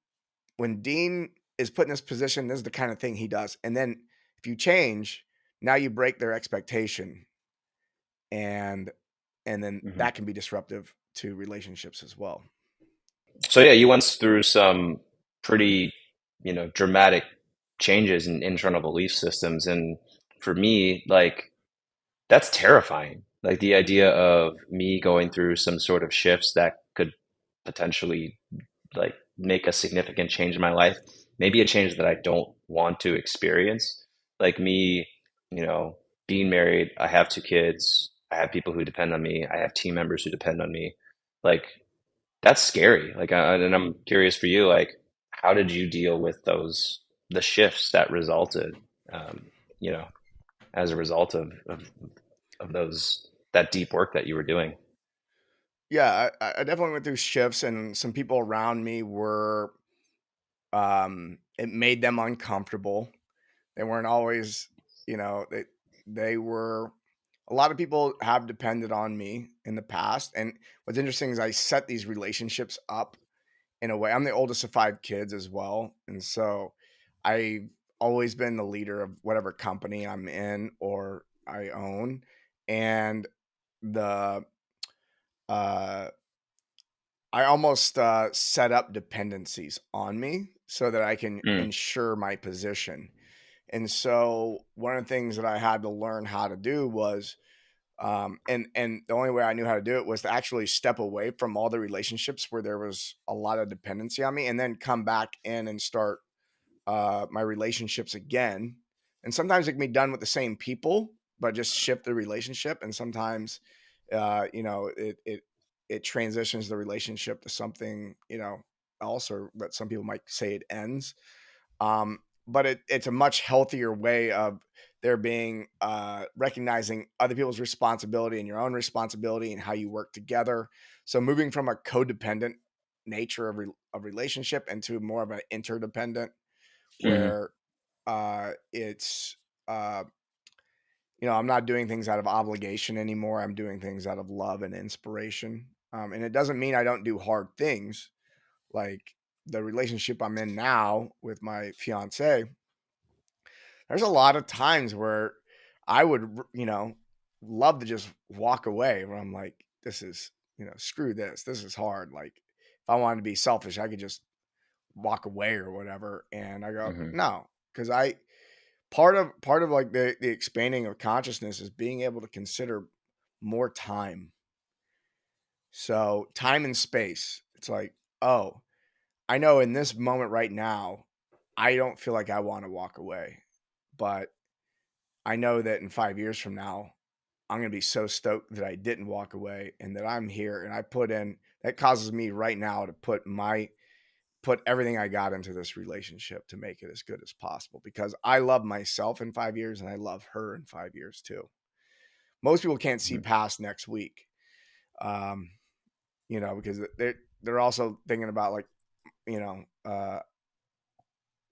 when Dean is put in this position, this is the kind of thing he does. And then if you change, now you break their expectation, and then Hmm. that can be disruptive to relationships as well. So yeah, you went through some pretty, dramatic changes in internal belief systems, and for me, like that's terrifying. Like the idea of me going through some sort of shifts that could potentially like make a significant change in my life, maybe a change that I don't want to experience. Like me, being married, I have two kids, I have people who depend on me, I have team members who depend on me. Like that's scary. Like, and I'm curious for you, like, how did you deal with the shifts that resulted, um, you know, as a result of that deep work that you were doing? Yeah, I definitely went through shifts, and some people around me were, it made them uncomfortable. They weren't always, they were, a lot of people have depended on me in the past. And what's interesting is I set these relationships up in a way. I'm the oldest of 5 kids as well. And so I've always been the leader of whatever company I'm in or I own. And the, uh, I almost set up dependencies on me so that I can Mm, ensure my position. And so one of the things that I had to learn how to do was, and the only way I knew how to do it was to actually step away from all the relationships where there was a lot of dependency on me, and then come back in and start my relationships again. And sometimes it can be done with the same people, but just shift the relationship. And sometimes, it transitions the relationship to something else, or what some people might say it ends. But it's a much healthier way of there being recognizing other people's responsibility and your own responsibility and how you work together. So moving from a codependent nature of relationship into more of an interdependent, hmm. where it's uh, I'm not doing things out of obligation anymore. I'm doing things out of love and inspiration. And it doesn't mean I don't do hard things. Like the relationship I'm in now with my fiance, there's a lot of times where I would, love to just walk away, where I'm like, this is, screw this. This is hard. Like if I wanted to be selfish, I could just walk away or whatever. And I go, Hmm. no, because part of like the expanding of consciousness is being able to consider more time. So time and space. It's like, oh, I know in this moment right now, I don't feel like I want to walk away, but I know that in 5 years from now, I'm going to be so stoked that I didn't walk away and that I'm here and I put in. That causes me right now to put everything I got into this relationship to make it as good as possible, because I love myself in 5 years and I love her in 5 years too. Most people can't see Hmm. past next week, um, because they're also thinking about like, you know, uh,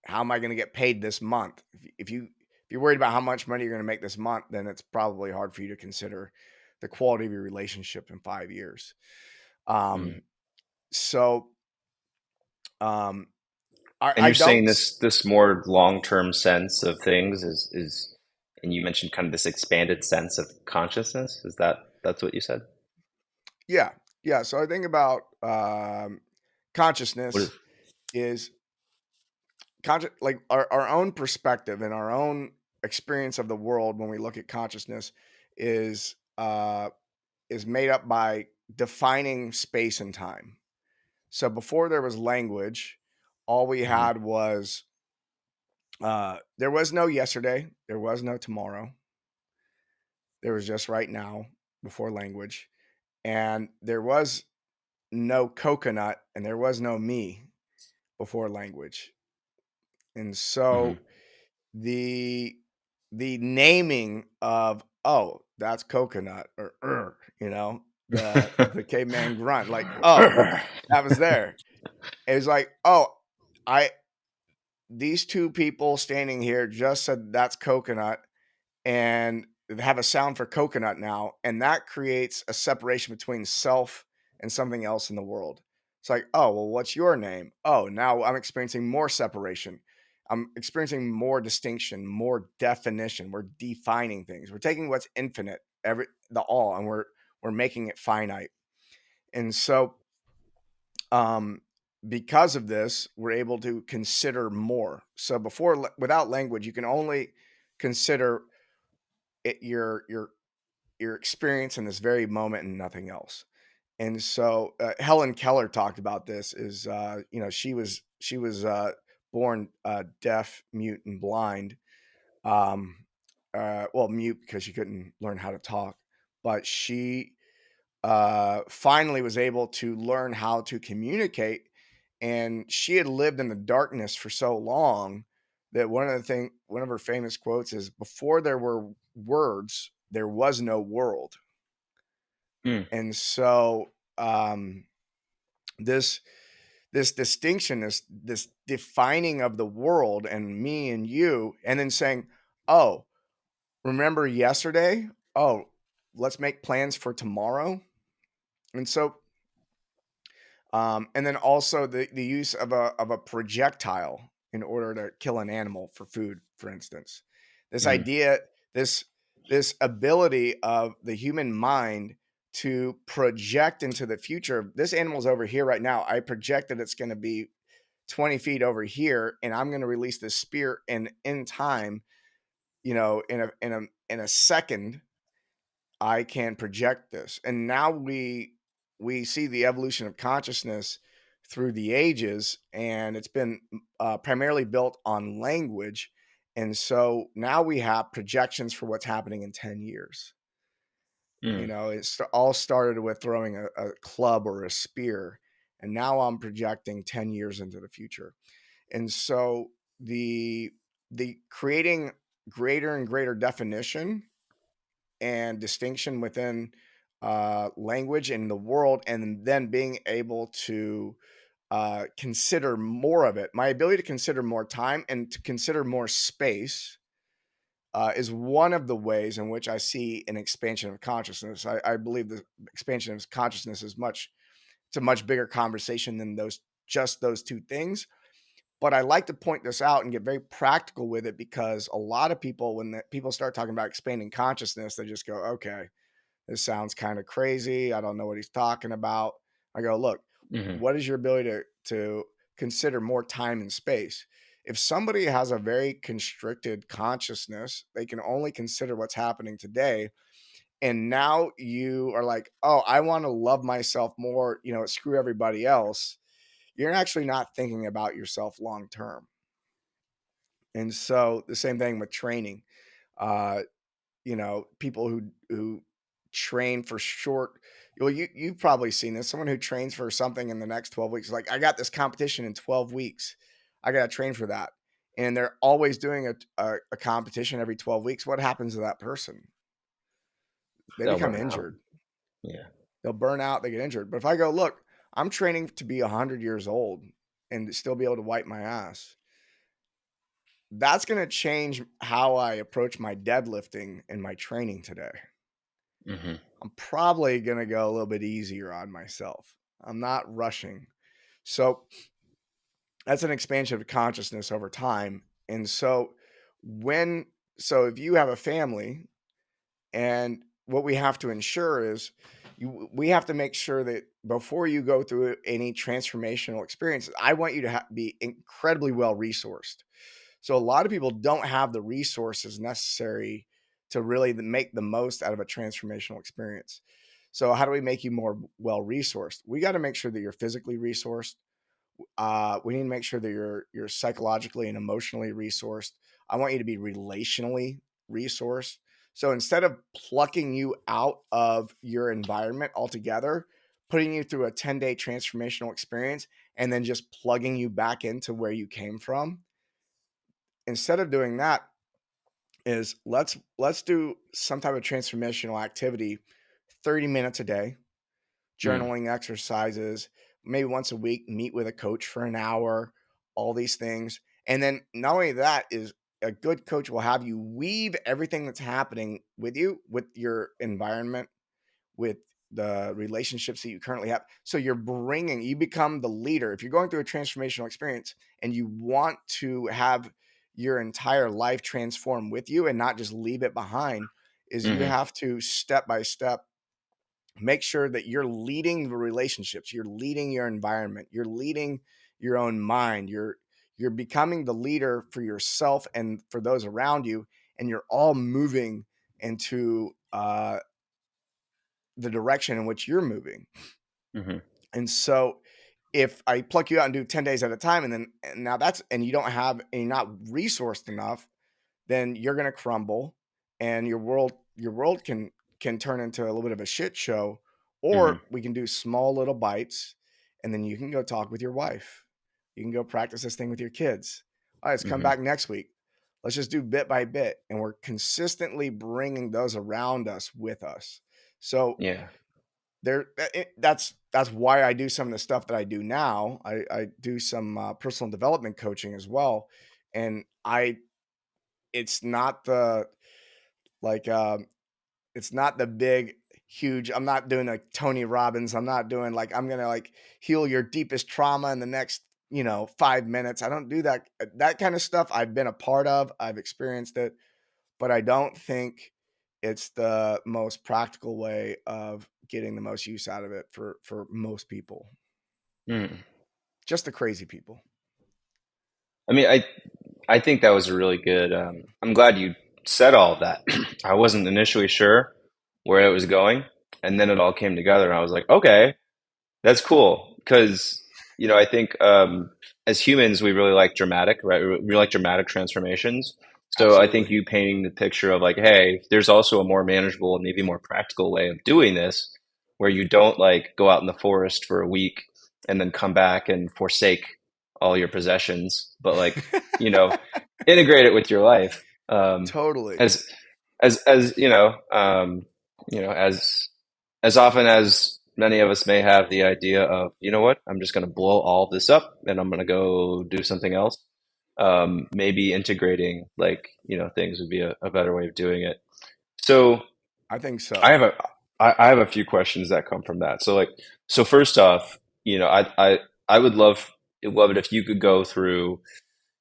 how am I going to get paid this month? If you're worried about how much money you're going to make this month, then it's probably hard for you to consider the quality of your relationship in 5 years. Hmm. Um, so um, And I you're saying don't. this more long-term sense of things and you mentioned kind of this expanded sense of consciousness. That's what you said? Yeah, yeah. So I think about What consciousness is? is like our own perspective and our own experience of the world when we look at consciousness is uh, is made up by defining space and time. So before there was language, all we Mhm. had was there was no yesterday, there was no tomorrow, there was just right now before language, and there was no coconut and there was no me before language. And Mhm. so the the naming of, oh, that's coconut, or the caveman grunt, like, oh, that was there. It was like, oh, I these two people standing here just said that's coconut, and have a sound for coconut now, and that creates a separation between self and something else in the world. It's like, oh, well, what's your name? Oh, now I'm experiencing more separation. I'm experiencing more distinction, more definition. We're defining things. We're taking what's infinite, the all, and we're making it finite. And so, um, because of this, we're able to consider more. So before, without language, you can only consider it, your experience in this very moment and nothing else. And so Helen Keller talked about this. Is she was born deaf, mute, and blind. Um, well, mute because she couldn't learn how to talk, but she finally was able to learn how to communicate. And she had lived in the darkness for so long that one of her famous quotes is, "Before there were words, there was no world." Mm. And so this this distinction, this defining of the world and me and you, and then saying, "Oh, remember yesterday? Oh, let's make plans for tomorrow." And so and then also the use of a projectile in order to kill an animal for food, for instance. This Mhm. idea, this this ability of the human mind to project into the future. This animal's over here right now. I project that it's going to be 20 feet over here, and I'm going to release this spear, and in time, in a second, I can project this. And now we see the evolution of consciousness through the ages, and it's been primarily built on language. And so now we have projections for what's happening in 10 years. Mm. It's all started with throwing a club or a spear, and now I'm projecting 10 years into the future. And so the the creating greater and greater definition and distinction within language in the world, and then being able to consider more of it. My ability to consider more time and to consider more space is one of the ways in which I see an expansion of consciousness. I believe the expansion of consciousness is it's a much bigger conversation than those two things. But I like to point this out and get very practical with it, because a lot of people, when people start talking about expanding consciousness, they just go, okay, this sounds kind of crazy. I don't know what he's talking about. I go, look, Mhm. what is your ability to consider more time and space? If somebody has a very constricted consciousness, they can only consider what's happening today. And now you are like, oh, I want to love myself more, screw everybody else. You're actually not thinking about yourself long term. And so the same thing with training. Uh, people who train for short, well, you've probably seen this. Someone who trains for something in the next 12 weeks, like, I got this competition in 12 weeks. I got to train for that. And they're always doing a competition every 12 weeks. What happens to that person? They They'll become burn out. injured. Yeah. They'll burn out, they get injured. But if I go, look, I'm training to be 100 years old and still be able to wipe my ass, that's going to change how I approach my deadlifting and my training today. Mhm. I'm probably going to go a little bit easier on myself. I'm not rushing. So that's an expansion of consciousness over time. And so when so if you have a family, and what we have to ensure is we have to make sure that before you go through any transformational experiences, I want you to be incredibly well resourced. So a lot of people don't have the resources necessary to really make the most out of a transformational experience. So how do we make you more well resourced? We got to make sure that you're physically resourced. We need to make sure that you're psychologically and emotionally resourced. I want you to be relationally resourced. So instead of plucking you out of your environment altogether, putting you through a 10-day transformational experience, and then just plugging you back into where you came from, instead of doing that, is let's do some type of transformational activity, 30 minutes a day, Mm, journaling exercises, maybe once a week, meet with a coach for an hour, all these things. And then not only that is a good coach will have you weave everything that's happening with you, with your environment, with the relationships that you currently have. So you become the leader. If you're going through a transformational experience and you want to have your entire life transform with you and not just leave it behind, is you hmm have to step by step make sure that you're leading the relationships, you're leading your environment, you're leading your own mind, you're becoming the leader for yourself and for those around you, and you're all moving into the direction in which you're moving. hmm And so if I pluck you out and do 10 days at a time, and now that's and you don't have and you're not resourced enough, then you're going to crumble, and your world can turn into a little bit of a shit show. hmm Or we can do small little bites, and then you can go talk with your wife, you can go practice this thing with your kids. All right, let's come hmm back next week, let's just do bit by bit, and we're consistently bringing those around us with us. So Yeah. that's why I do some of the stuff that I do now. I do some personal development coaching as well, and I it's not the like it's not the big huge. I'm not doing like Tony Robbins. I'm not doing like I'm gonna like heal your deepest trauma in the next 5 minutes. I don't do that kind of stuff. I've been a part of, I've experienced it, but I don't think it's the most practical way of getting the most use out of it for most people, Mm. just the crazy people. I mean, I think that was a really good. I'm glad you said all of that. I wasn't initially sure where it was going, and then it all came together, and I was like, okay, that's cool. Because, I think as humans, we really like dramatic, right? We like dramatic transformations. So I think Absolutely. you painting the picture of like, hey, there's also a more manageable and maybe more practical way of doing this, where you don't like go out in the forest for a week and then come back and forsake all your possessions, but like, you know, integrate it with your life. Totally. As as as often as many of us may have the idea of, you know what, I'm just going to blow all this up and I'm going to go do something else. Maybe integrating like, things would be a better way of doing it. So I think I so. have a, I have a few questions that come from that. So first off, I would love it if you could go through,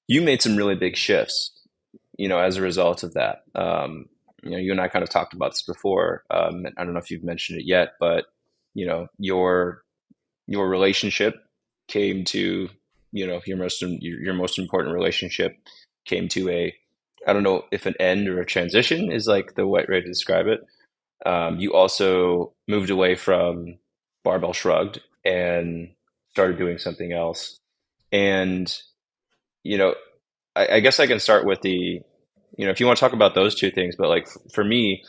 you made some really big shifts, as a result of that. You and I kind of talked about this before. I don't know if you've mentioned it yet, but your relationship came to, your most important relationship came to a, I don't know if an end or a transition is like the right way to describe it. You also moved away from Barbell Shrugged and started doing something else. And, you know, I guess I can start with if you want to talk about those two things, but like for me,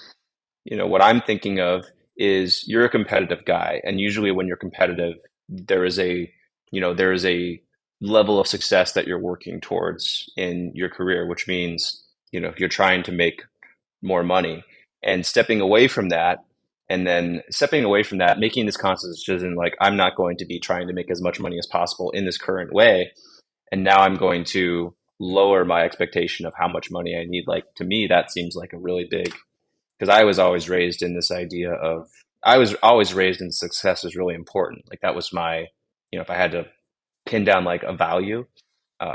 what I'm thinking of is you're a competitive guy. And usually when you're competitive, there is a level of success that you're working towards in your career, which means, you're trying to make more money and stepping away from that, making this conscious decision, like I'm not going to be trying to make as much money as possible in this current way. And now I'm going to lower my expectation of how much money I need. Like to me, that seems like a really big, because I was always raised in this idea of, I was always raised in success is really important. Like that was my, if I had to pin down like a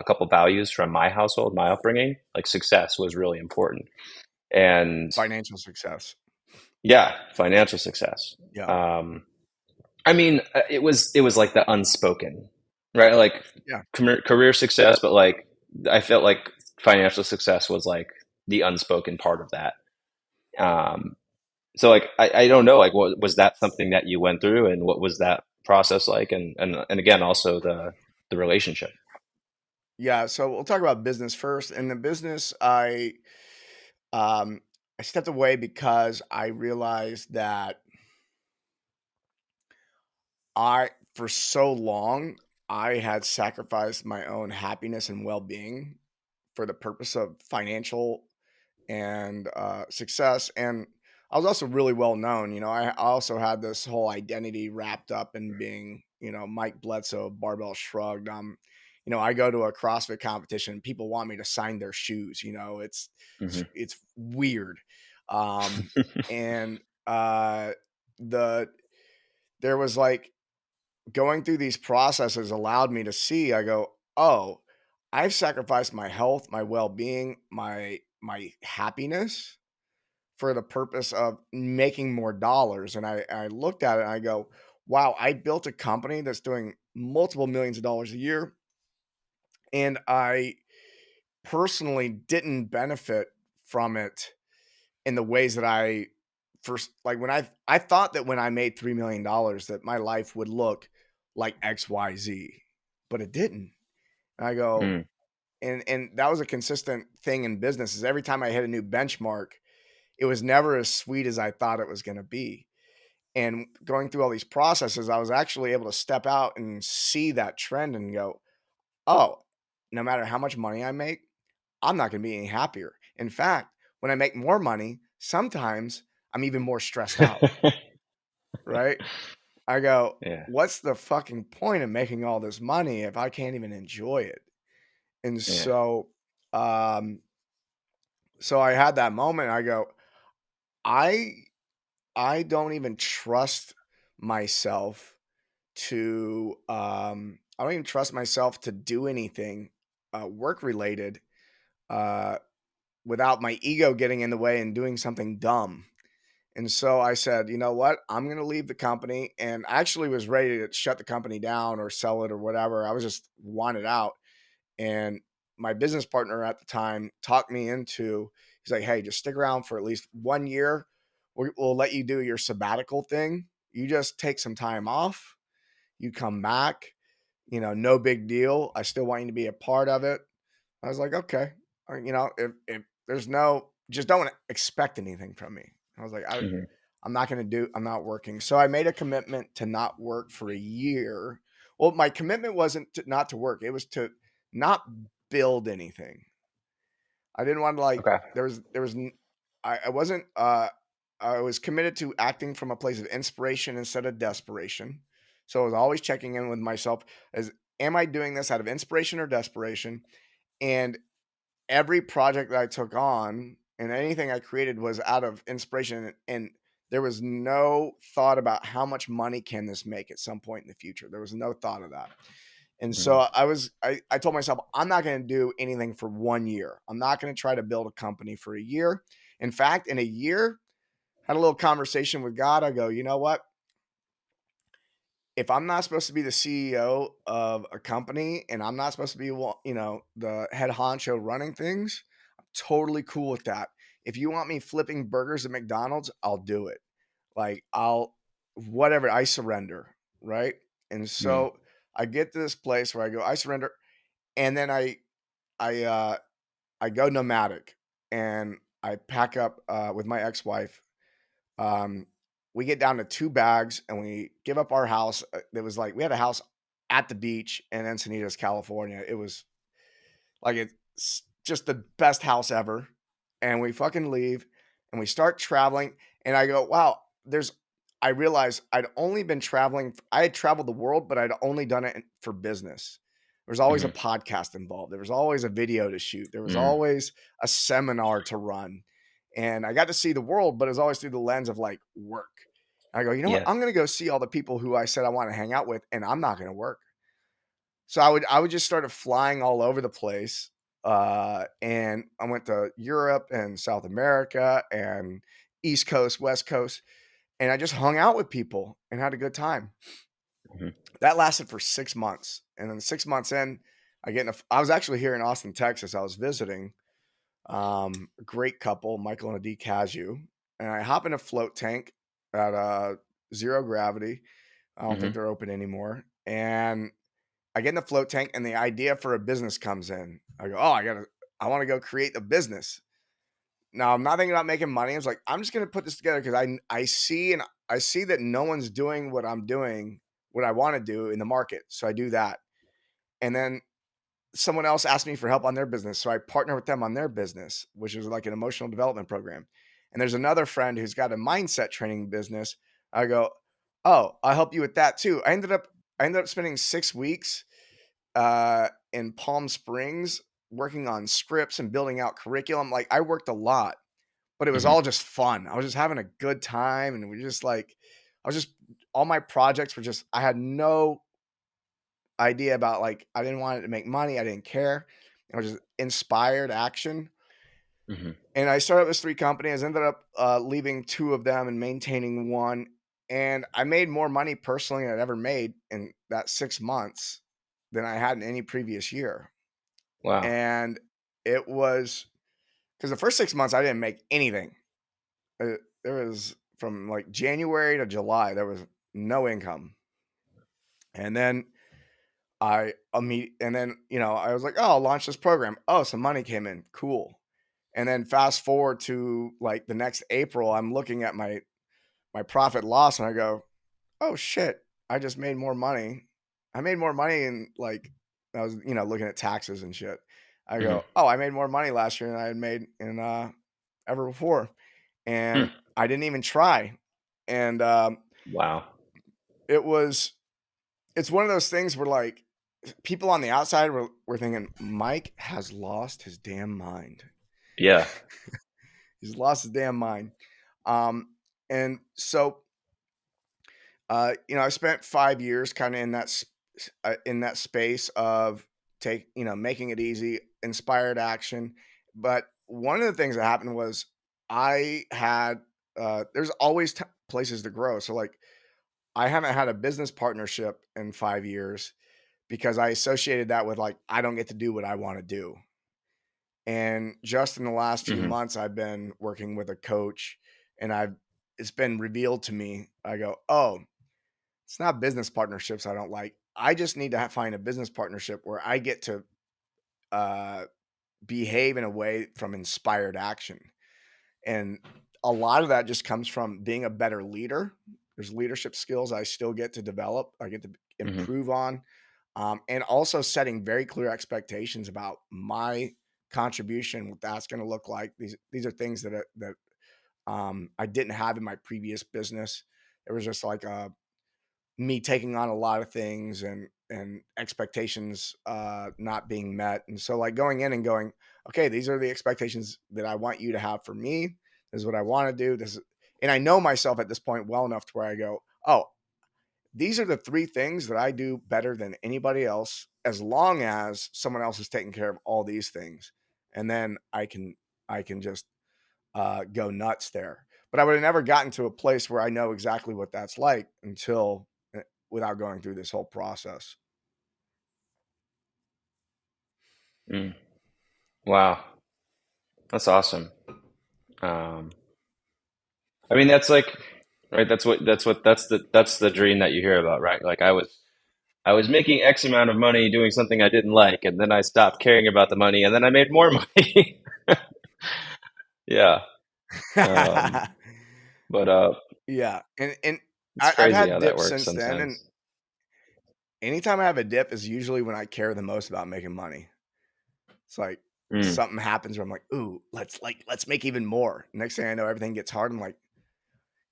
couple values from my household, my upbringing, like success was really important. And Financial success. yeah, financial success. Yeah. Um, I mean, it was like the unspoken, right? Like Yeah. career success, but like I felt like financial success was like the unspoken part of that. Um, So like, I don't know, like, what was that something that you went through, and what was that process like? And again, also the relationship. Yeah, so we'll talk about business first. In the business, um I stepped away because I realized that I for so long I had sacrificed my own happiness and well-being for the purpose of financial and success. And I was also really well known. I also had this whole identity wrapped up in being, Mike Bledsoe of Barbell Shrugged. I go to a CrossFit competition. People want me to sign their shoes. It's Hmm. it's weird. Um, and the there was like going through these processes allowed me to see. I go, oh, I've sacrificed my health, my well being, my happiness for the purpose of making more dollars. And I looked at it and I go, wow, I built a company that's doing multiple millions of dollars a year. And I personally didn't benefit from it in the ways that I first like when I thought that when I made $3 million that my life would look like XYZ, but it didn't. And I go, Mm. and that was a consistent thing in business is every time I hit a new benchmark, it was never as sweet as I thought it was going to be. And going through all these processes, I was actually able to step out and see that trend and go, oh, no matter how much money I make, I'm not going to be any happier. In fact, when I make more money, sometimes I'm even more stressed out, right? I go, Yeah, what's the fucking point of making all this money if I can't even enjoy it? And yeah. um, so I had that moment. I go, I I don't even trust myself I don't even trust myself to do anything work related uh without my ego getting in the way and doing something dumb. And so I said, you know what? I'm going to leave the company. And I actually was ready to shut the company down or sell it or whatever. I was just wanted out. And my business partner at the time talked me into, he's like, hey, just stick around for at least 1 year. We'll let you do your sabbatical thing. You just take some time off. You come back, no big deal. I still want you to be a part of it. I was like, okay. If there's just don't expect anything from me. I was like, Hmm. I'm not working. So I made a commitment to not work for a year. Well, my commitment wasn't not to work. It was to not build anything. I didn't want to like, Okay. there was, I wasn't, I was committed to acting from a place of inspiration instead of desperation. So I was always checking in with myself as, am I doing this out of inspiration or desperation? And every project that I took on and anything I created was out of inspiration, and there was no thought about how much money can this make at some point in the future. There was no thought of that. And so Hmm. I told myself, I'm not going to do anything for 1 year. I'm not going to try to build a company for a year. In fact, in a year, had a little conversation with God. I go, you know what? If I'm not supposed to be the CEO of a company and I'm not supposed to be, the head honcho running things, I'm totally cool with that. If you want me flipping burgers at McDonald's, I'll do it. Like whatever, I surrender. Right. And Mm. so I get to this place where I go, I surrender. And then I, uh, I go nomadic and I pack up, with my ex-wife. um, we get down to 2 bags and we give up our house. It was like we had a house at the beach in Encinitas, California. It was like it's just the best house ever. And we fucking leave and we start traveling. And I go, wow, I realized I'd only been traveling. I had traveled the world, but I'd only done it for business. There was always a Hmm. podcast involved. There was always a video to shoot. There was Mm. always a seminar to run. And I got to see the world, but it was always through the lens of like work. I go, you know what? Yeah. I'm going to go see all the people who I said I want to hang out with, and I'm not going to work. So I would just started flying all over the place. And I went to Europe and South America and East Coast, West Coast, and I just hung out with people and had a good time. Hmm. That lasted for 6 months. And then 6 months in, I was actually here in Austin, Texas. I was visiting a great couple, Michael and Adi Cazu. and I hop in a float tank at zero gravity. I don't think Mm-hmm. they're open anymore. And I get in the float tank, and the idea for a business comes in. I go, oh, I want to go create a business. Now I'm not thinking about making money. I was like, I'm just gonna put this together because I see that no one's doing what I'm doing, what I want to do in the market. So I do that. And then someone else asked me for help on their business. So I partner with them on their business, which is like an emotional development program. And there's another friend who's got a mindset training business. I go, oh, I'll help you with that too. I ended up spending 6 weeks in Palm Springs working on scripts and building out curriculum. Like I worked a lot, but it was Mm-hmm. all just fun. I was just having a good time, and we just like, I was just all my projects were just. I had no idea about like I didn't want it to make money. I didn't care. I was just inspired action. Mm-hmm. And I started up this 3 companies. Ended up leaving 2 of them and maintaining one. And I made more money personally than I'd ever made in that 6 months than I had in any previous year. Wow. And it was because the first 6 months I didn't make anything. There was from like January to July, there was no income. And then I was like, oh, I'll launch this program. Oh, some money came in. Cool. And then fast forward to like the next April, I'm looking at my profit loss and I go, oh shit, I just made more money. I made more money and like I was, looking at taxes and shit. I Mm-hmm. go, oh, I made more money last year than I had made in ever before. And Hmm. I didn't even try. And Wow. it was it's one of those things where like people on the outside were thinking, Mike has lost his damn mind. Yeah. He's lost his damn mind. And so I spent 5 years kind of in that space of making it easy, inspired action. But one of the things that happened was I had there's always places to grow. So like I haven't had a business partnership in 5 years because I associated that with like I don't get to do what I want to do. And just in the last few Mm-hmm. months, I've been working with a coach, and it's been revealed to me. I go, oh, it's not business partnerships I don't like. I just need to find a business partnership where I get to uh, behave in a way from inspired action. And a lot of that just comes from being a better leader. There's leadership skills I still get to develop, I get to Mm-hmm. improve on, and also setting very clear expectations about my contribution, what that's going to look like. These are things that I didn't have in my previous business. It was just like me taking on a lot of things and expectations not being met. And so like going in and going, okay, these are the expectations that I want you to have for me. This is what I want to do. And I know myself at this point well enough to where I go, oh, these are the 3 things that I do better than anybody else, as long as someone else is taking care of all these things. And then I can just go nuts there. But I would have never gotten to a place where I know exactly what that's like until without going through this whole process. Mm. Wow. That's awesome. Um, I mean, that's like, right. That's the dream that you hear about, right? Like I was making X amount of money doing something I didn't like, and then I stopped caring about the money, and then I made more money. Yeah. Um, but Yeah, and it's I've crazy had how that dips works since then, and sometimes. anytime I have a dip is usually when I care the most about making money. It's like Mm. something happens where I'm like, ooh, let's make even more. Next thing I know, everything gets hard. I'm like,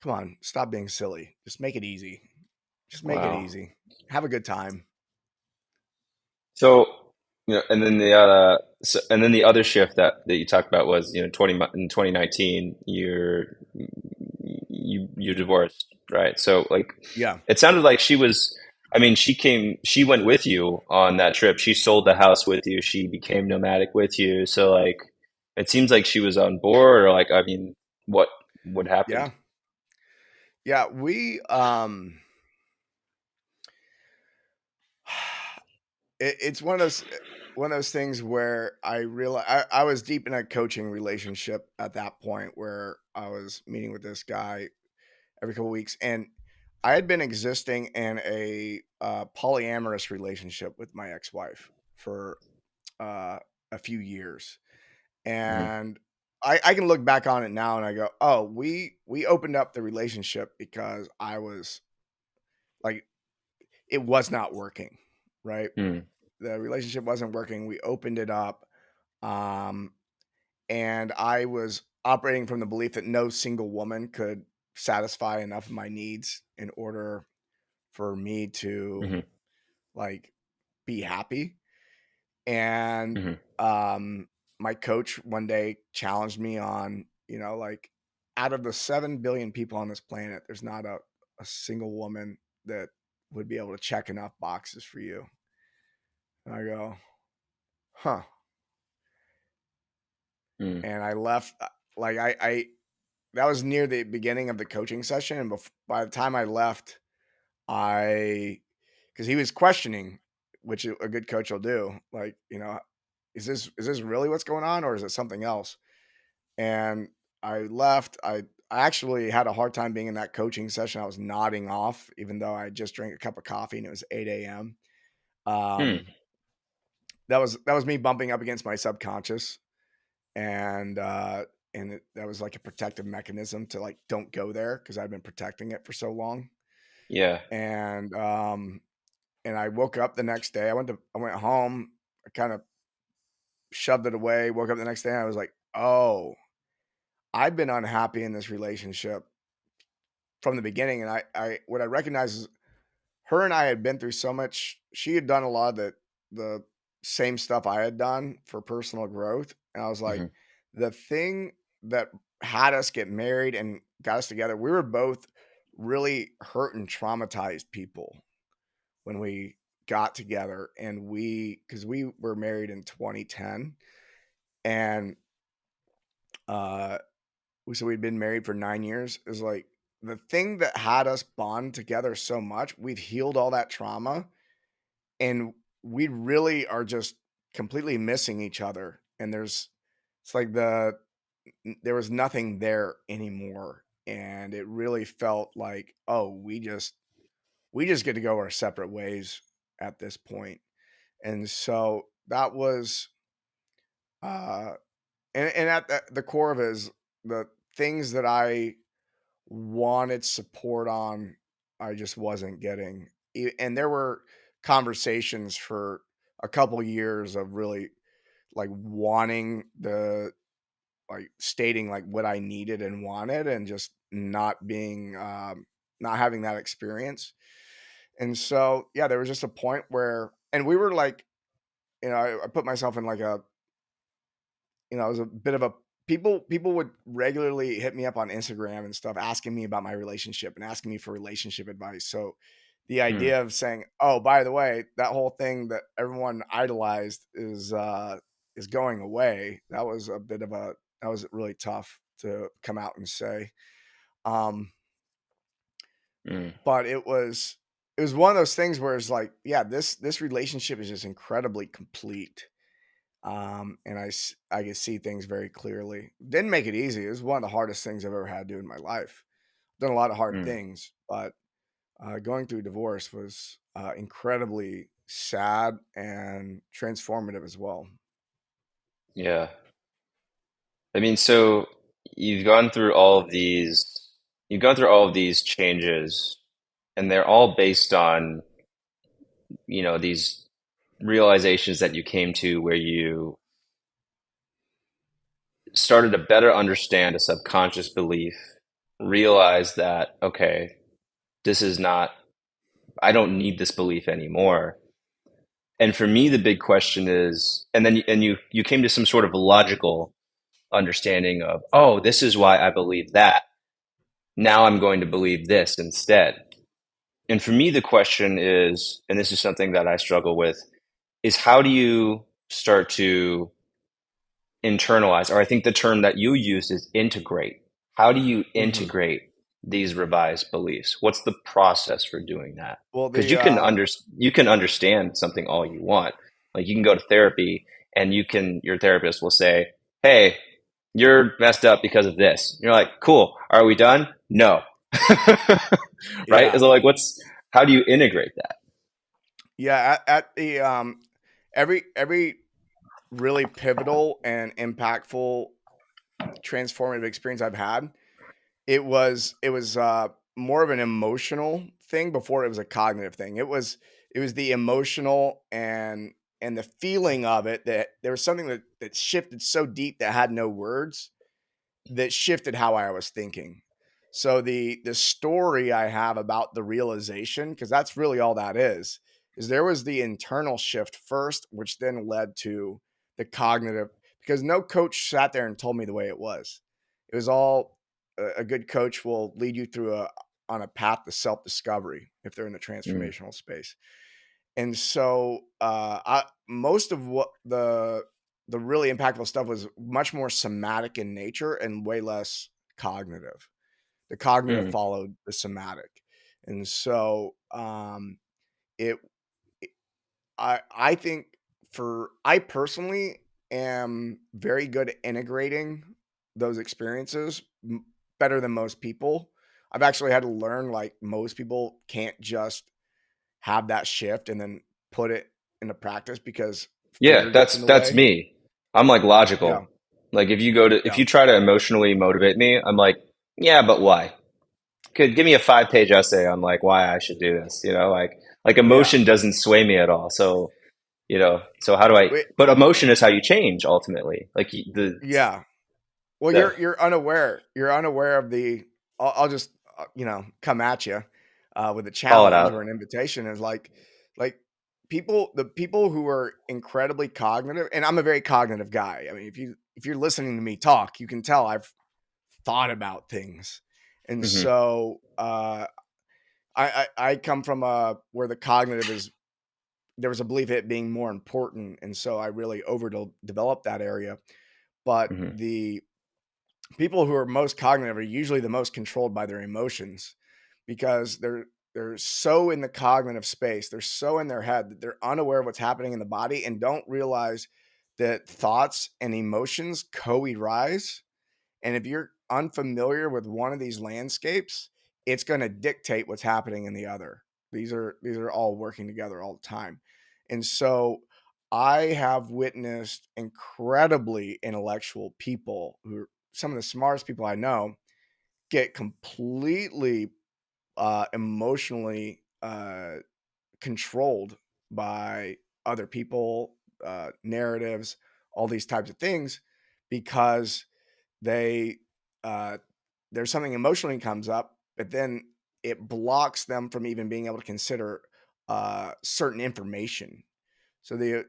come on, stop being silly. Just make it easy. Just make it Wow. easy. Have a good time. So, and then the other shift that you talked about was, 2019, you divorced, right? So like, Yeah, it sounded like I mean, she went with you on that trip. She sold the house with you. She became nomadic with you. So like, it seems like she was on board, or like, I mean, what happened? yeah, yeah. It's one of those. one of those things where I realized I was deep in a coaching relationship at that point where I was meeting with this guy every couple weeks, and I had been existing in a polyamorous relationship with my ex-wife for a few years, Hmm. and I can look back on it now and I go, oh, we opened up the relationship because I was like, it was not working, right? Hmm. The relationship wasn't working. We opened it up. Um, and I was operating from the belief that no single woman could satisfy enough of my needs in order for me to Hmm. like be happy. And Hmm. um, my coach one day challenged me on, like out of the 7 billion people on this planet, there's not a single woman that would be able to check enough boxes for you. And I go, huh. Hmm. And I left, like, I that was near the beginning of the coaching session. And by the time I left, because he was questioning, which a good coach will do, like, is this really what's going on, or is it something else? And I left. I actually had a hard time being in that coaching session. I was nodding off, even though I just drank a cup of coffee and it was 8 a.m. Hmm. Um, that was me bumping up against my subconscious, and that was like a protective mechanism to like don't go there because I'd been protecting it for so long. Yeah. And and I woke up the next day. I went home. I kind of shoved it away. Woke up the next day and I was like, oh, I've been unhappy in this relationship from the beginning. And I what I recognize is her and I had been through so much. She had done a lot of the same stuff I had done for personal growth. And I was like, Hmm. the thing that had us get married and got us together, we were both really hurt and traumatized people when we got together. And because we were married in 2010, and uh so we'd been married for 9 years, is like the thing that had us bond together so much. We've healed all that trauma, and we really are just completely missing each other. And it's like there was nothing there anymore. And it really felt like, oh, we just get to go our separate ways at this point. And so that was, uh, and at the core of it is the things that I wanted support on, I just wasn't getting. And there were conversations for a couple years of really like wanting like stating like what I needed and wanted, and just not having that experience. And so, yeah, there was just a point where, and we were like, I put myself in like it was a bit of a, people would regularly hit me up on Instagram and stuff asking me about my relationship and asking me for relationship advice. So the Hmm. idea of saying, "Oh, by the way, that whole thing that everyone idolized is going away." That was really tough to come out and say. Um Hmm. but it was one of those things where it's like, yeah, this relationship is just incredibly complete. And I could see things very clearly. Didn't make it easy. It was one of the hardest things I've ever had to do in my life. Done a lot of hard Hmm. things, but going through divorce was incredibly sad and transformative as well. Yeah. I mean, so you've gone through all of these, you've gone through all of these changes, and they're all based on, these realizations that you came to where you started to better understand a subconscious belief, realize that, okay, this is not, I don't need this belief anymore. And for me, the big question is, and then you came to some sort of logical understanding of, oh, this is why I believe that. Now I'm going to believe this instead. And for me, the question is, and this is something that I struggle with, is how do you start to internalize, or I think the term that you used is integrate. How do you Hmm. integrate these revised beliefs? What's the process for doing that? Well, Because the you can understand something all you want, Like you can go to therapy and your therapist will say, "Hey, you're messed up because of this." You're like, "Cool. Are we done?" No. Right? Yeah. So like how do you integrate that? Yeah. At the every really pivotal and impactful transformative experience I've had, it was more of an emotional thing before it was a cognitive thing. It was the emotional and the feeling of it, that there was something that shifted so deep that had no words, that shifted how I was thinking. So the story I have about the realization, because that's really all that is there was the internal shift first, which then led to the cognitive. Because no coach sat there and told me the way it was. It was all a good coach will lead you through on a path to self discovery if they're in the Mm, transformational space. And so most of what the really impactful stuff was much more somatic in nature and way less cognitive. The cognitive mm, followed the somatic. And so it, it I think I personally am very good at integrating those experiences better than most people. I've actually had to learn, like, most people can't just have that shift and then put it into practice because yeah, fear gets in the that's way. me. I'm like Yeah. logical. Like if Yeah. you try to emotionally motivate me, I'm like, yeah, but why? Could give me a 5-page essay on like why I should do this, like Yeah. emotion doesn't sway me at all. So, so how do I Wait, but emotion is how you change ultimately. Like yeah. Well, the you're unaware. You're unaware of the. I'll just come at you with a call it challenge or out. an invitation. Is like the people who are incredibly cognitive, and I'm a very cognitive guy. I mean, if you're listening to me talk, you can tell I've thought about things, and Hmm. so I come from where the cognitive is. There was a belief it being more important, and so I really overdeveloped that area. But Hmm. the people who are most cognitive are usually the most controlled by their emotions, because they're so in the cognitive space, they're so in their head that they're unaware of what's happening in the body and don't realize that thoughts and emotions co-arise. And if you're unfamiliar with one of these landscapes, it's going to dictate what's happening in the other. These are all working together all the time. And so I have witnessed incredibly intellectual people, who are some of the smartest people I know, get completely emotionally controlled by other people, narratives, all these types of things, because they uh, there's something emotionally comes up, but then it blocks them from even being able to consider certain information. So the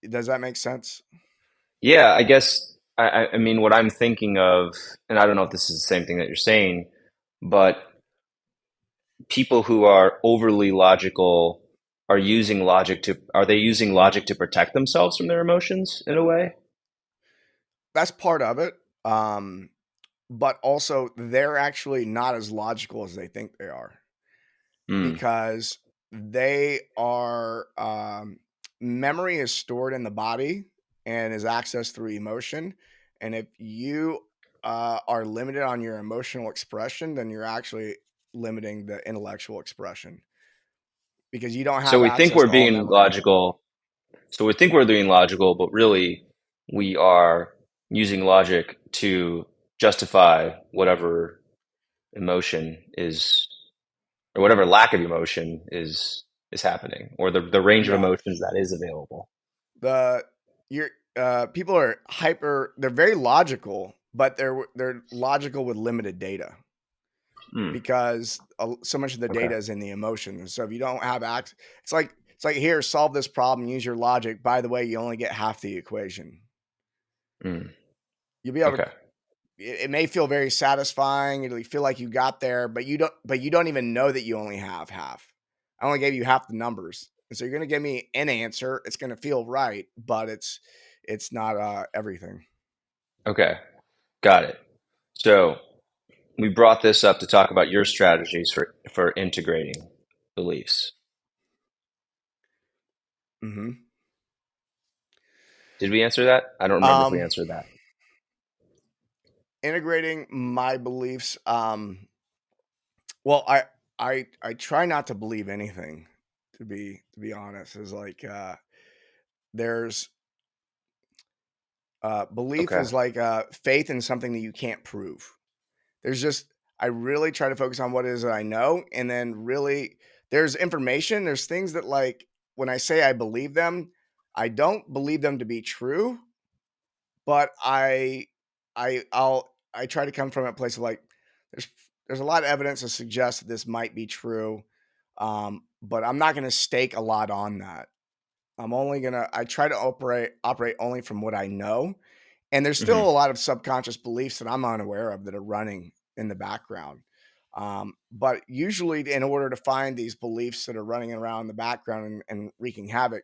does that make sense? Yeah, I guess I mean what I'm thinking of, and I don't know if this is the same thing that you're saying, but people who are overly logical are they using logic to protect themselves from their emotions in a way? That's part of it. But also they're actually not as logical as they think they are, Mm. because they are memory is stored in the body and is accessed through emotion. And if you are limited on your emotional expression, then you're actually limiting the intellectual expression, because you don't So have we think access we're to all being memory. logical. So we think we're being logical, but really we are using logic to justify whatever emotion is, or whatever lack of emotion is happening, or the range of Yeah. emotions that is available. The you're People are hyper, they're very logical, but they're logical with limited data, Mm. because so much of the Okay. data is in the emotions. So if you don't have access, it's like, here, solve this problem, use your logic. By the way, you only get half the equation. Mm. You'll be able to. Okay. It may feel very satisfying. It'll feel like you got there, but you don't. But you don't even know that you only have half. I only gave you half the numbers, and so you're going to give me an answer. It's going to feel right, but it's not everything. Okay. Got it. So we brought this up to talk about your strategies for integrating beliefs. Hmm. Did we answer that? I don't remember if we answered that. Integrating my beliefs. Well, I try not to believe anything. To be honest, is like there's belief Okay. is like faith in something that you can't prove. There's just I really try to focus on what it is that I know, and then really there's information. There's things that like when I say I believe them, I don't believe them to be true, but I try to come from a place of like there's there's a lot of evidence to suggest that this might be true, but I'm not going to stake a lot on that. I try to operate only from what I know, and there's Hmm. still a lot of subconscious beliefs that I'm unaware of that are running in the background. But usually, in order to find these beliefs that are running around in the background and wreaking havoc,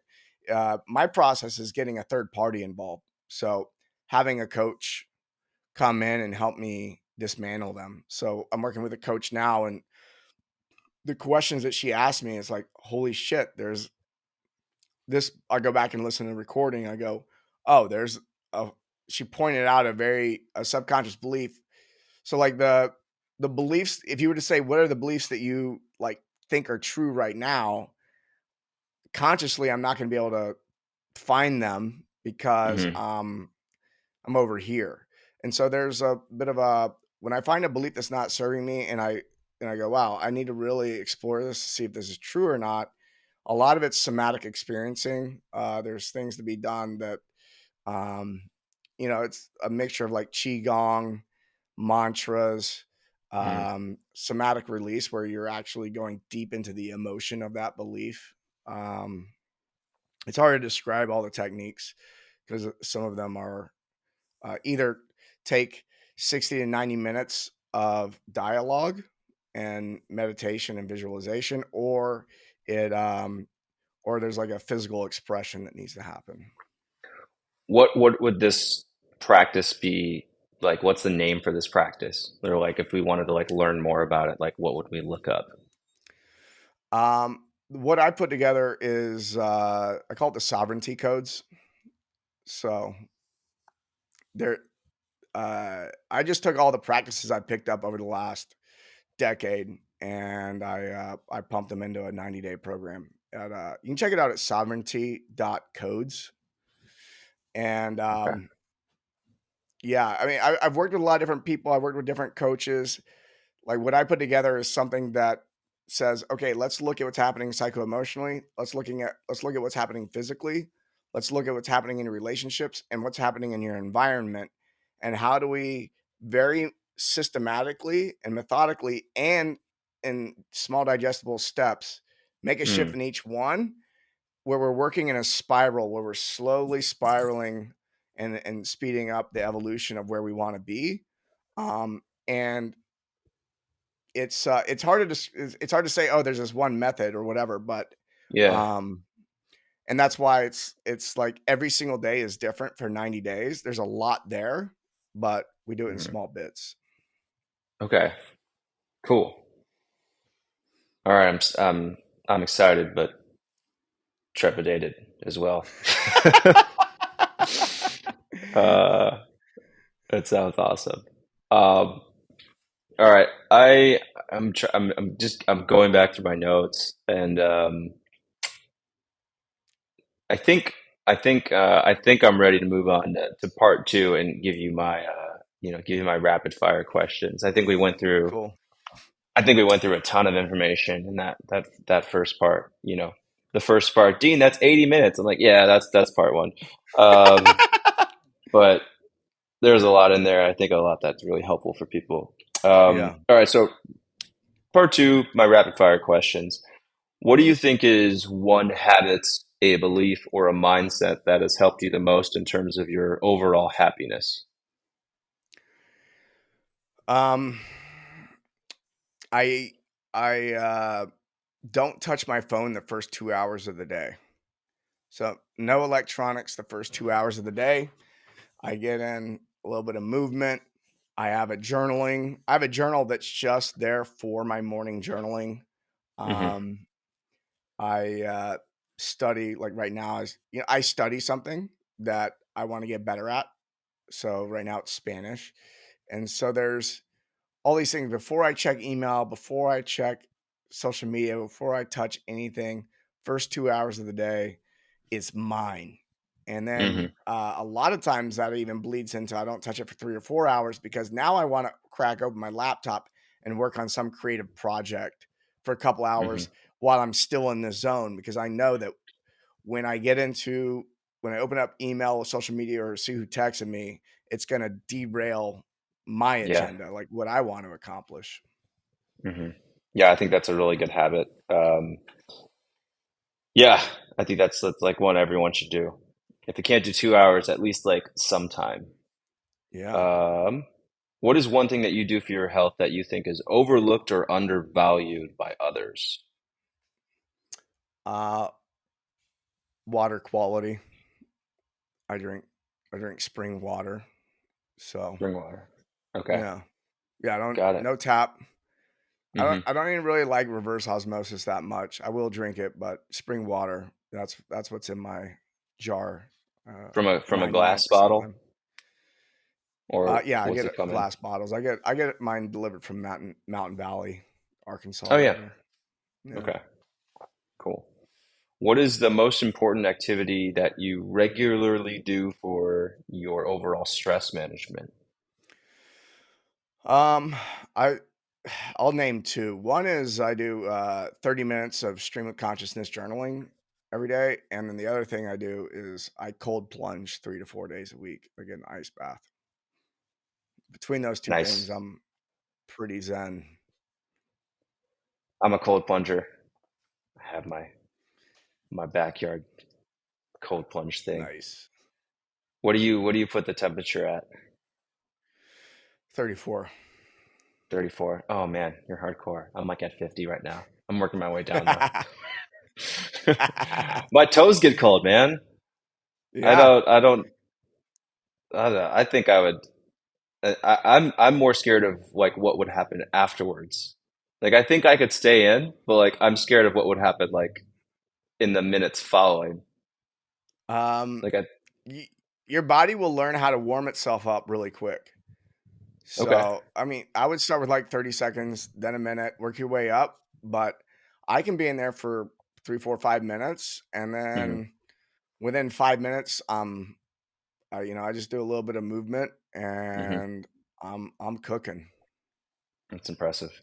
my process is getting a third party involved. So having a coach come in and help me dismantle them. So I'm working with a coach now, and the questions that she asked me is like, holy shit, there's this. I go back and listen to the recording. I go, oh, there's a, she pointed out a subconscious belief. So like the beliefs, if you were to say, what are the beliefs that you like think are true right now, consciously, I'm not going to be able to find them because Hmm. I'm over here. And so there's a bit of a when I find a belief that's not serving me and I go, wow, I need to really explore this to see if this is true or not. A lot of it's somatic experiencing. There's things to be done that um, it's a mixture of like qigong, mantras, Hmm. somatic release where you're actually going deep into the emotion of that belief. Um, it's hard to describe all the techniques because some of them are either take 60 to 90 minutes of dialogue and meditation and visualization, or there's like a physical expression that needs to happen. What would this practice be like? What's the name for this practice? Or like if we wanted to like learn more about it, like what would we look up? What I put together is I call it the sovereignty codes. So there, I just took all the practices I picked up over the last decade, and I pumped them into a 90-day program. You can check it out at sovereignty.codes. And Okay. yeah, I mean, I've worked with a lot of different people. I've worked with different coaches. Like what I put together is something that says, okay, let's look at what's happening psycho-emotionally. Let's look at what's happening physically. Let's look at what's happening in your relationships and what's happening in your environment. And how do we very systematically and methodically and in small digestible steps make a shift Mm. in each one where we're working in a spiral where we're slowly spiraling and speeding up the evolution of where we want to be. And it's hard to say, oh, there's this one method or whatever, but Yeah. um and that's why it's like every single day is different for 90 days. There's a lot there, but we do it in Mhm. small bits. Okay. Cool. All right. I'm excited, but trepidated as well. uh, that sounds awesome. Um, all right. I'm going back through my notes, and I think I'm ready to move on to part two and give you my give you my rapid fire questions. Cool. I think we went through a ton of information in that first part. The first part, Dean, that's 80 minutes. I'm like, yeah, that's part one. Um, but there's a lot in there. I think a lot that's really helpful for people. Yeah. All right, so part two, my rapid fire questions. What do you think is one habit, a belief, or a mindset that has helped you the most in terms of your overall happiness? Um I I don't touch my phone the first 2 hours of the day. So no electronics the first 2 hours of the day. I get in a little bit of movement. I have a journal that's just there for my morning journaling. Hmm. Um, I study like right now is I study something. that I want to get better at. So right now it's Spanish. And so there's all these things before I check email, before I check social media, before I touch anything, first 2 hours of the day is mine. And then Mm-hmm. a lot of times that even bleeds into I don't touch it for 3 or 4 hours because now I want to crack open my laptop and work on some creative project for a couple Mm-hmm. hours while I'm still in the zone because I know that when I open up email or social media or see who texted me, it's going to derail my Yeah. agenda, like what I want to accomplish. Mm-hmm. Yeah, I think that's a really good habit. Yeah, I think that's like one everyone should do. If you can't do 2 hours, at least like sometime. Yeah. Um, what is one thing that you do for your health that you think is overlooked or undervalued by others? Uh, Water quality. I drink, I drink spring water. So Spring water. Okay, yeah, yeah. I don't got it. no tap. I don't. Hmm. I don't even really like reverse osmosis that much. I will drink it, but spring water. That's what's in my jar. From a 99% glass of the bottle, time. or Yeah, I what's get it come in? glass bottles. I get mine delivered from Mountain Valley, Arkansas, Oh over yeah. there. Yeah. Okay, cool. What is the most important activity that you regularly do for your overall stress management? Um, I I'll name two. One is I do 30 minutes of stream of consciousness journaling every day, and then the other thing I do is I cold plunge 3 to 4 days a week. I get an ice bath. Between those two things, Nice. I'm pretty zen. I'm a cold plunger. I have my backyard cold plunge thing. Nice. What do you put the temperature at? 34. 34. Oh man, you're hardcore. I'm like at 50 right now. I'm working my way down though. My toes get cold, man. I Yeah. don't I don't I don't know. I think I would I'm more scared of like what would happen afterwards. Like I think I could stay in, but like I'm scared of what would happen like in the minutes following. Um, Like I y- your body will learn how to warm itself up really quick. okay. So, I mean, I would start with like 30 seconds, then a minute, work your way up. But I can be in there for 3, 4, 5 minutes. And Hmm. then within 5 minutes, I just do a little bit of movement Hmm. and I'm cooking. That's impressive.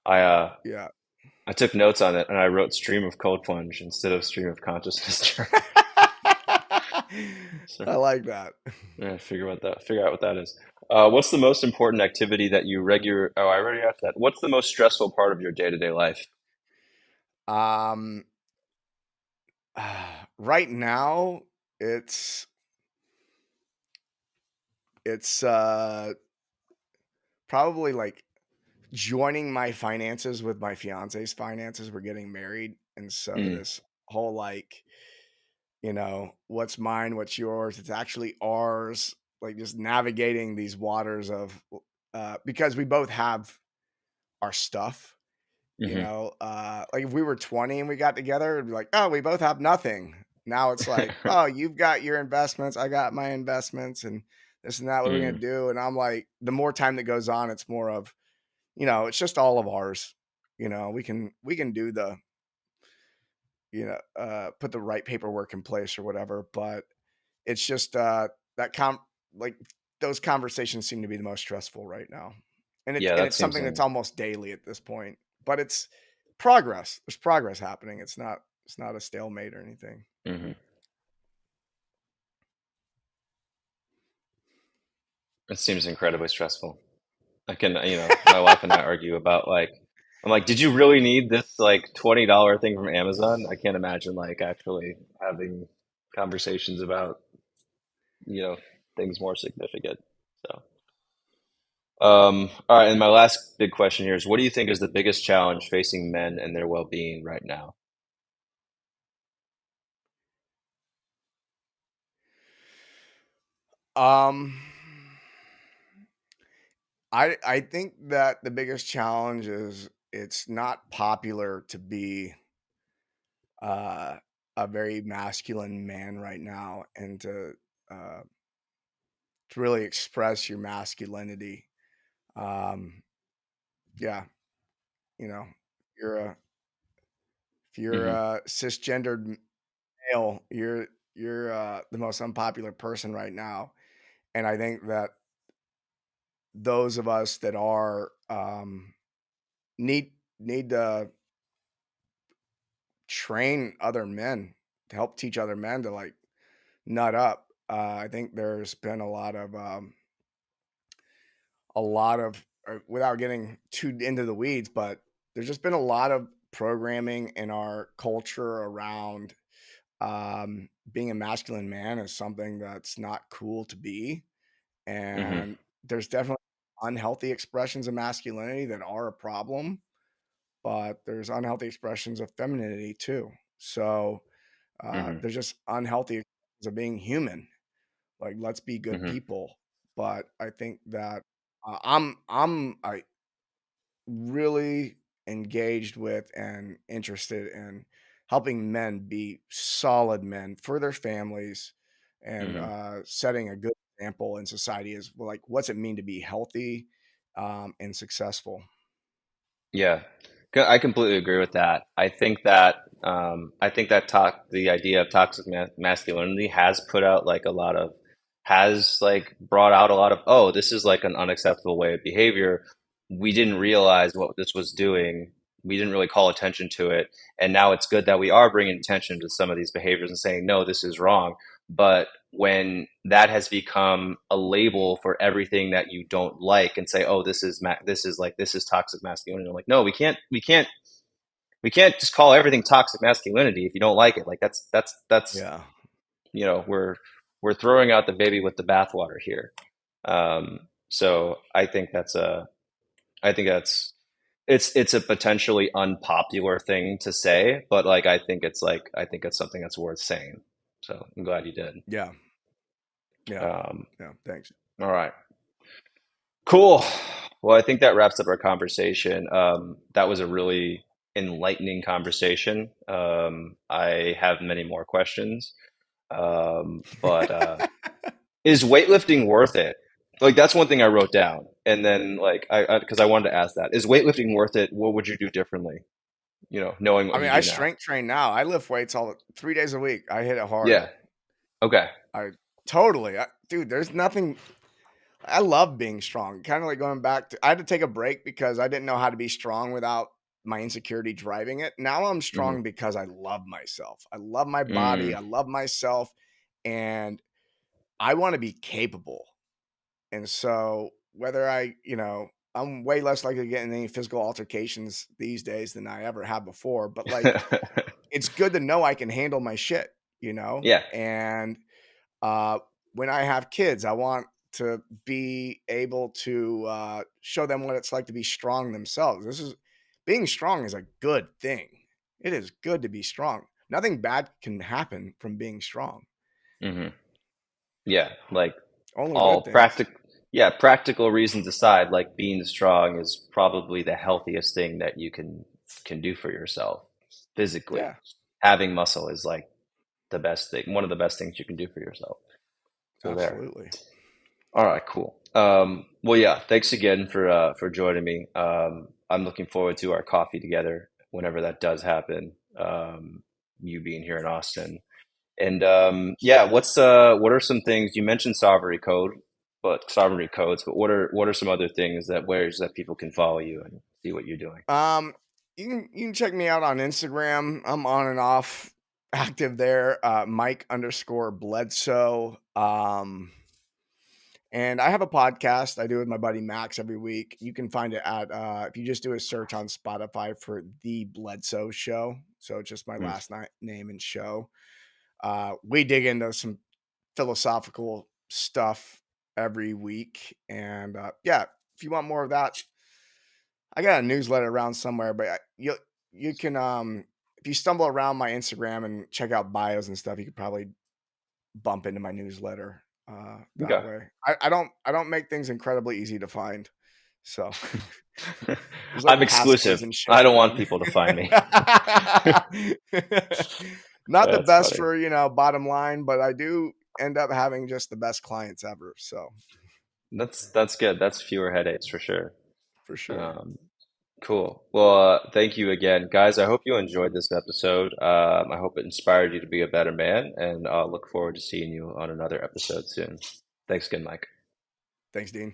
I Yeah. I took notes on it and I wrote stream of cold plunge instead of stream of consciousness journal. So I like that. yeah, figure out what that is. What's the most important activity that you regular? Oh, I already asked that. What's the most stressful part of your day-to-day life? Um, right now, it's it's probably like joining my finances with my fiance's finances. We're getting married, and so Mm, this whole like, what's mine, what's yours, it's actually ours. Like just navigating these waters of because we both have our stuff. hmm. Like if we were 20 and we got together, it'd be like, oh, we both have nothing. Now it's like, oh, you've got your investments, I got my investments, and this and that. What are we gonna Mm, do? And I'm like, the more time that goes on, it's more of, it's just all of ours. We can do the, put the right paperwork in place or whatever, but it's just that like those conversations seem to be the most stressful right now. And it's yeah, and that it's seems something that's in. almost daily at this point. But it's progress. There's progress happening. It's not a stalemate or anything. Hmm. It seems incredibly stressful. I can, my wife and I argue about like, I'm like, did you really need this like $20 thing from Amazon? I can't imagine like actually having conversations about, you know, things more significant. So. All right, and my last big question here is, what do you think is the biggest challenge facing men and their well-being right now? Um I think that the biggest challenge is it's not popular to be uh a very masculine man right now and to to really express your masculinity. Yeah, you know, you're a if you're Hmm. a cisgendered male, you're the most unpopular person right now, and I think that those of us that are need to train other men to help teach other men to like nut up. I think there's been a lot of without getting too into the weeds, but there's just been a lot of programming in our culture around being a masculine man is something that's not cool to be. Hmm. And there's definitely unhealthy expressions of masculinity that are a problem, but there's unhealthy expressions of femininity too. So Hmm. there's just unhealthy expressions of being human. Like, let's be good Hmm. people. But I think that I really engaged with and interested in helping men be solid men for their families and Hmm. setting a good example in society is like what's it mean to be healthy and successful. Yeah, I completely agree with that. I think that the idea of toxic masculinity has put out like a lot of has like brought out a lot of, oh, this is like an unacceptable way of behavior. We didn't realize what this was doing. We didn't really call attention to it, and now it's good that we are bringing attention to some of these behaviors and saying, no, this is wrong. But when that has become a label for everything that you don't like and say, oh, this is toxic masculinity. I'm like, no, we can't just call everything toxic masculinity if you don't like it. Like that's Yeah. we're throwing out the baby with the bathwater here. So I think that's it's a potentially unpopular thing to say, but I think it's something that's worth saying. So I'm glad you did. Yeah. Yeah. Um, Yeah. Thanks. all right. Cool. Well, I think that wraps up our conversation. That was a really enlightening conversation. I have many more questions, but is weightlifting worth it? Like that's one thing I wrote down, and then like because I wanted to ask that: is weightlifting worth it? What would you do differently? You know, knowing I what mean, you I do now. strength train now. I lift weights all 3 days a week. I hit it hard. Yeah. Okay. I totally, dude. There's nothing. I love being strong. Kind of like going back to, I had to take a break because I didn't know how to be strong without my insecurity driving it. Now I'm Mm-hmm. strong because I love myself. I love my body. Mm, I love myself. And I want to be capable. And so whether I'm way less likely to get in any physical altercations these days than I ever have before. But like, it's good to know I can handle my shit, yeah. and uh, when I have kids, I want to be able to show them what it's like to be strong themselves. Being strong is a good thing. It is good to be strong. Nothing bad can happen from being strong. Hmm. Yeah. Like Only good all things. practical reasons aside, like being strong is probably the healthiest thing that you can do for yourself physically. Yeah, Having muscle is like the best thing, one of the best things you can do for yourself. So there. absolutely. All right, cool. Well, yeah, thanks again for joining me. I'm looking forward to our coffee together whenever that does happen. You being here in Austin. And yeah, what are some things you mentioned sovereignty codes, but what are some other things that ways that people can follow you and see what you're doing? Um, you can check me out on Instagram. I'm on and off active there. Mike underscore Bledsoe. And I have a podcast I do with my buddy Max every week. You can find it at if you just do a search on Spotify for the Bledsoe Show. So it's just my Mm. last name and show. We dig into some philosophical stuff every week. And yeah, if you want more of that, I got a newsletter around somewhere, but you can if you stumble around my Instagram and check out bios and stuff, you could probably bump into my newsletter that Okay. way. I don't make things incredibly easy to find. So there's like I'm passcodes exclusive. and shit I don't for want them. people to find me. Not the That's best funny. for, bottom line, but I do end up having just the best clients ever. So That's good. That's fewer headaches for sure. for sure. Um, cool. Well, thank you again, guys. I hope you enjoyed this episode. I hope it inspired you to be a better man, and I'll look forward to seeing you on another episode soon. Thanks again, Mike. Thanks, Dean.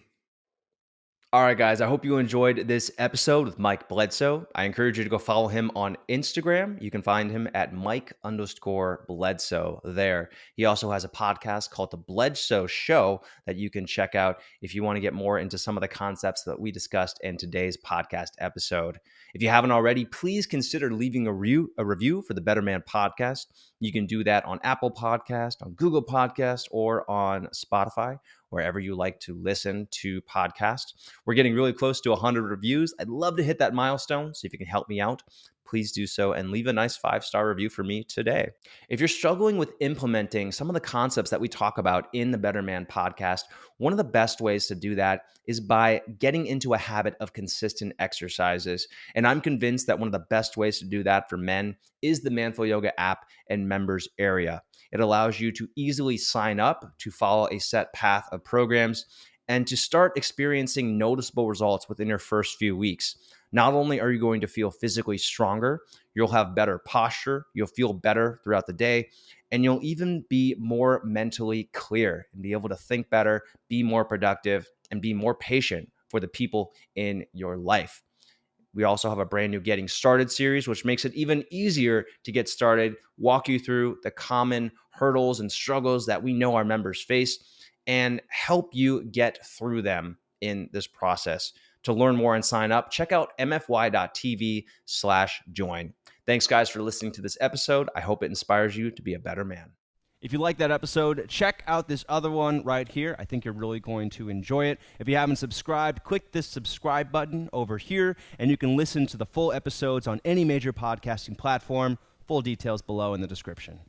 All right, guys, I hope you enjoyed this episode with Mike Bledsoe. I encourage you to go follow him on Instagram. You can find him at Mike_Bledsoe there. He also has a podcast called The Bledsoe Show that you can check out if you want to get more into some of the concepts that we discussed in today's podcast episode. If you haven't already, please consider leaving a review for the Better Man podcast. You can do that on Apple Podcast, on Google Podcast, or on Spotify, wherever you like to listen to podcasts. We're getting really close to 100 reviews. I'd love to hit that milestone, so if you can help me out, please do so and leave a nice 5-star review for me today. If you're struggling with implementing some of the concepts that we talk about in the Better Man podcast, one of the best ways to do that is by getting into a habit of consistent exercises. And I'm convinced that one of the best ways to do that for men is the Manful Yoga app and members area. It allows you to easily sign up to follow a set path of programs and to start experiencing noticeable results within your first few weeks. Not only are you going to feel physically stronger, you'll have better posture, you'll feel better throughout the day, and you'll even be more mentally clear and be able to think better, be more productive, and be more patient for the people in your life. We also have a brand new Getting Started series, which makes it even easier to get started, walk you through the common hurdles and struggles that we know our members face, and help you get through them in this process. To learn more and sign up, check out mfy.tv/join. Thanks, guys, for listening to this episode. I hope it inspires you to be a better man. If you like that episode, check out this other one right here. I think you're really going to enjoy it. If you haven't subscribed, click this subscribe button over here, and you can listen to the full episodes on any major podcasting platform. Full details below in the description.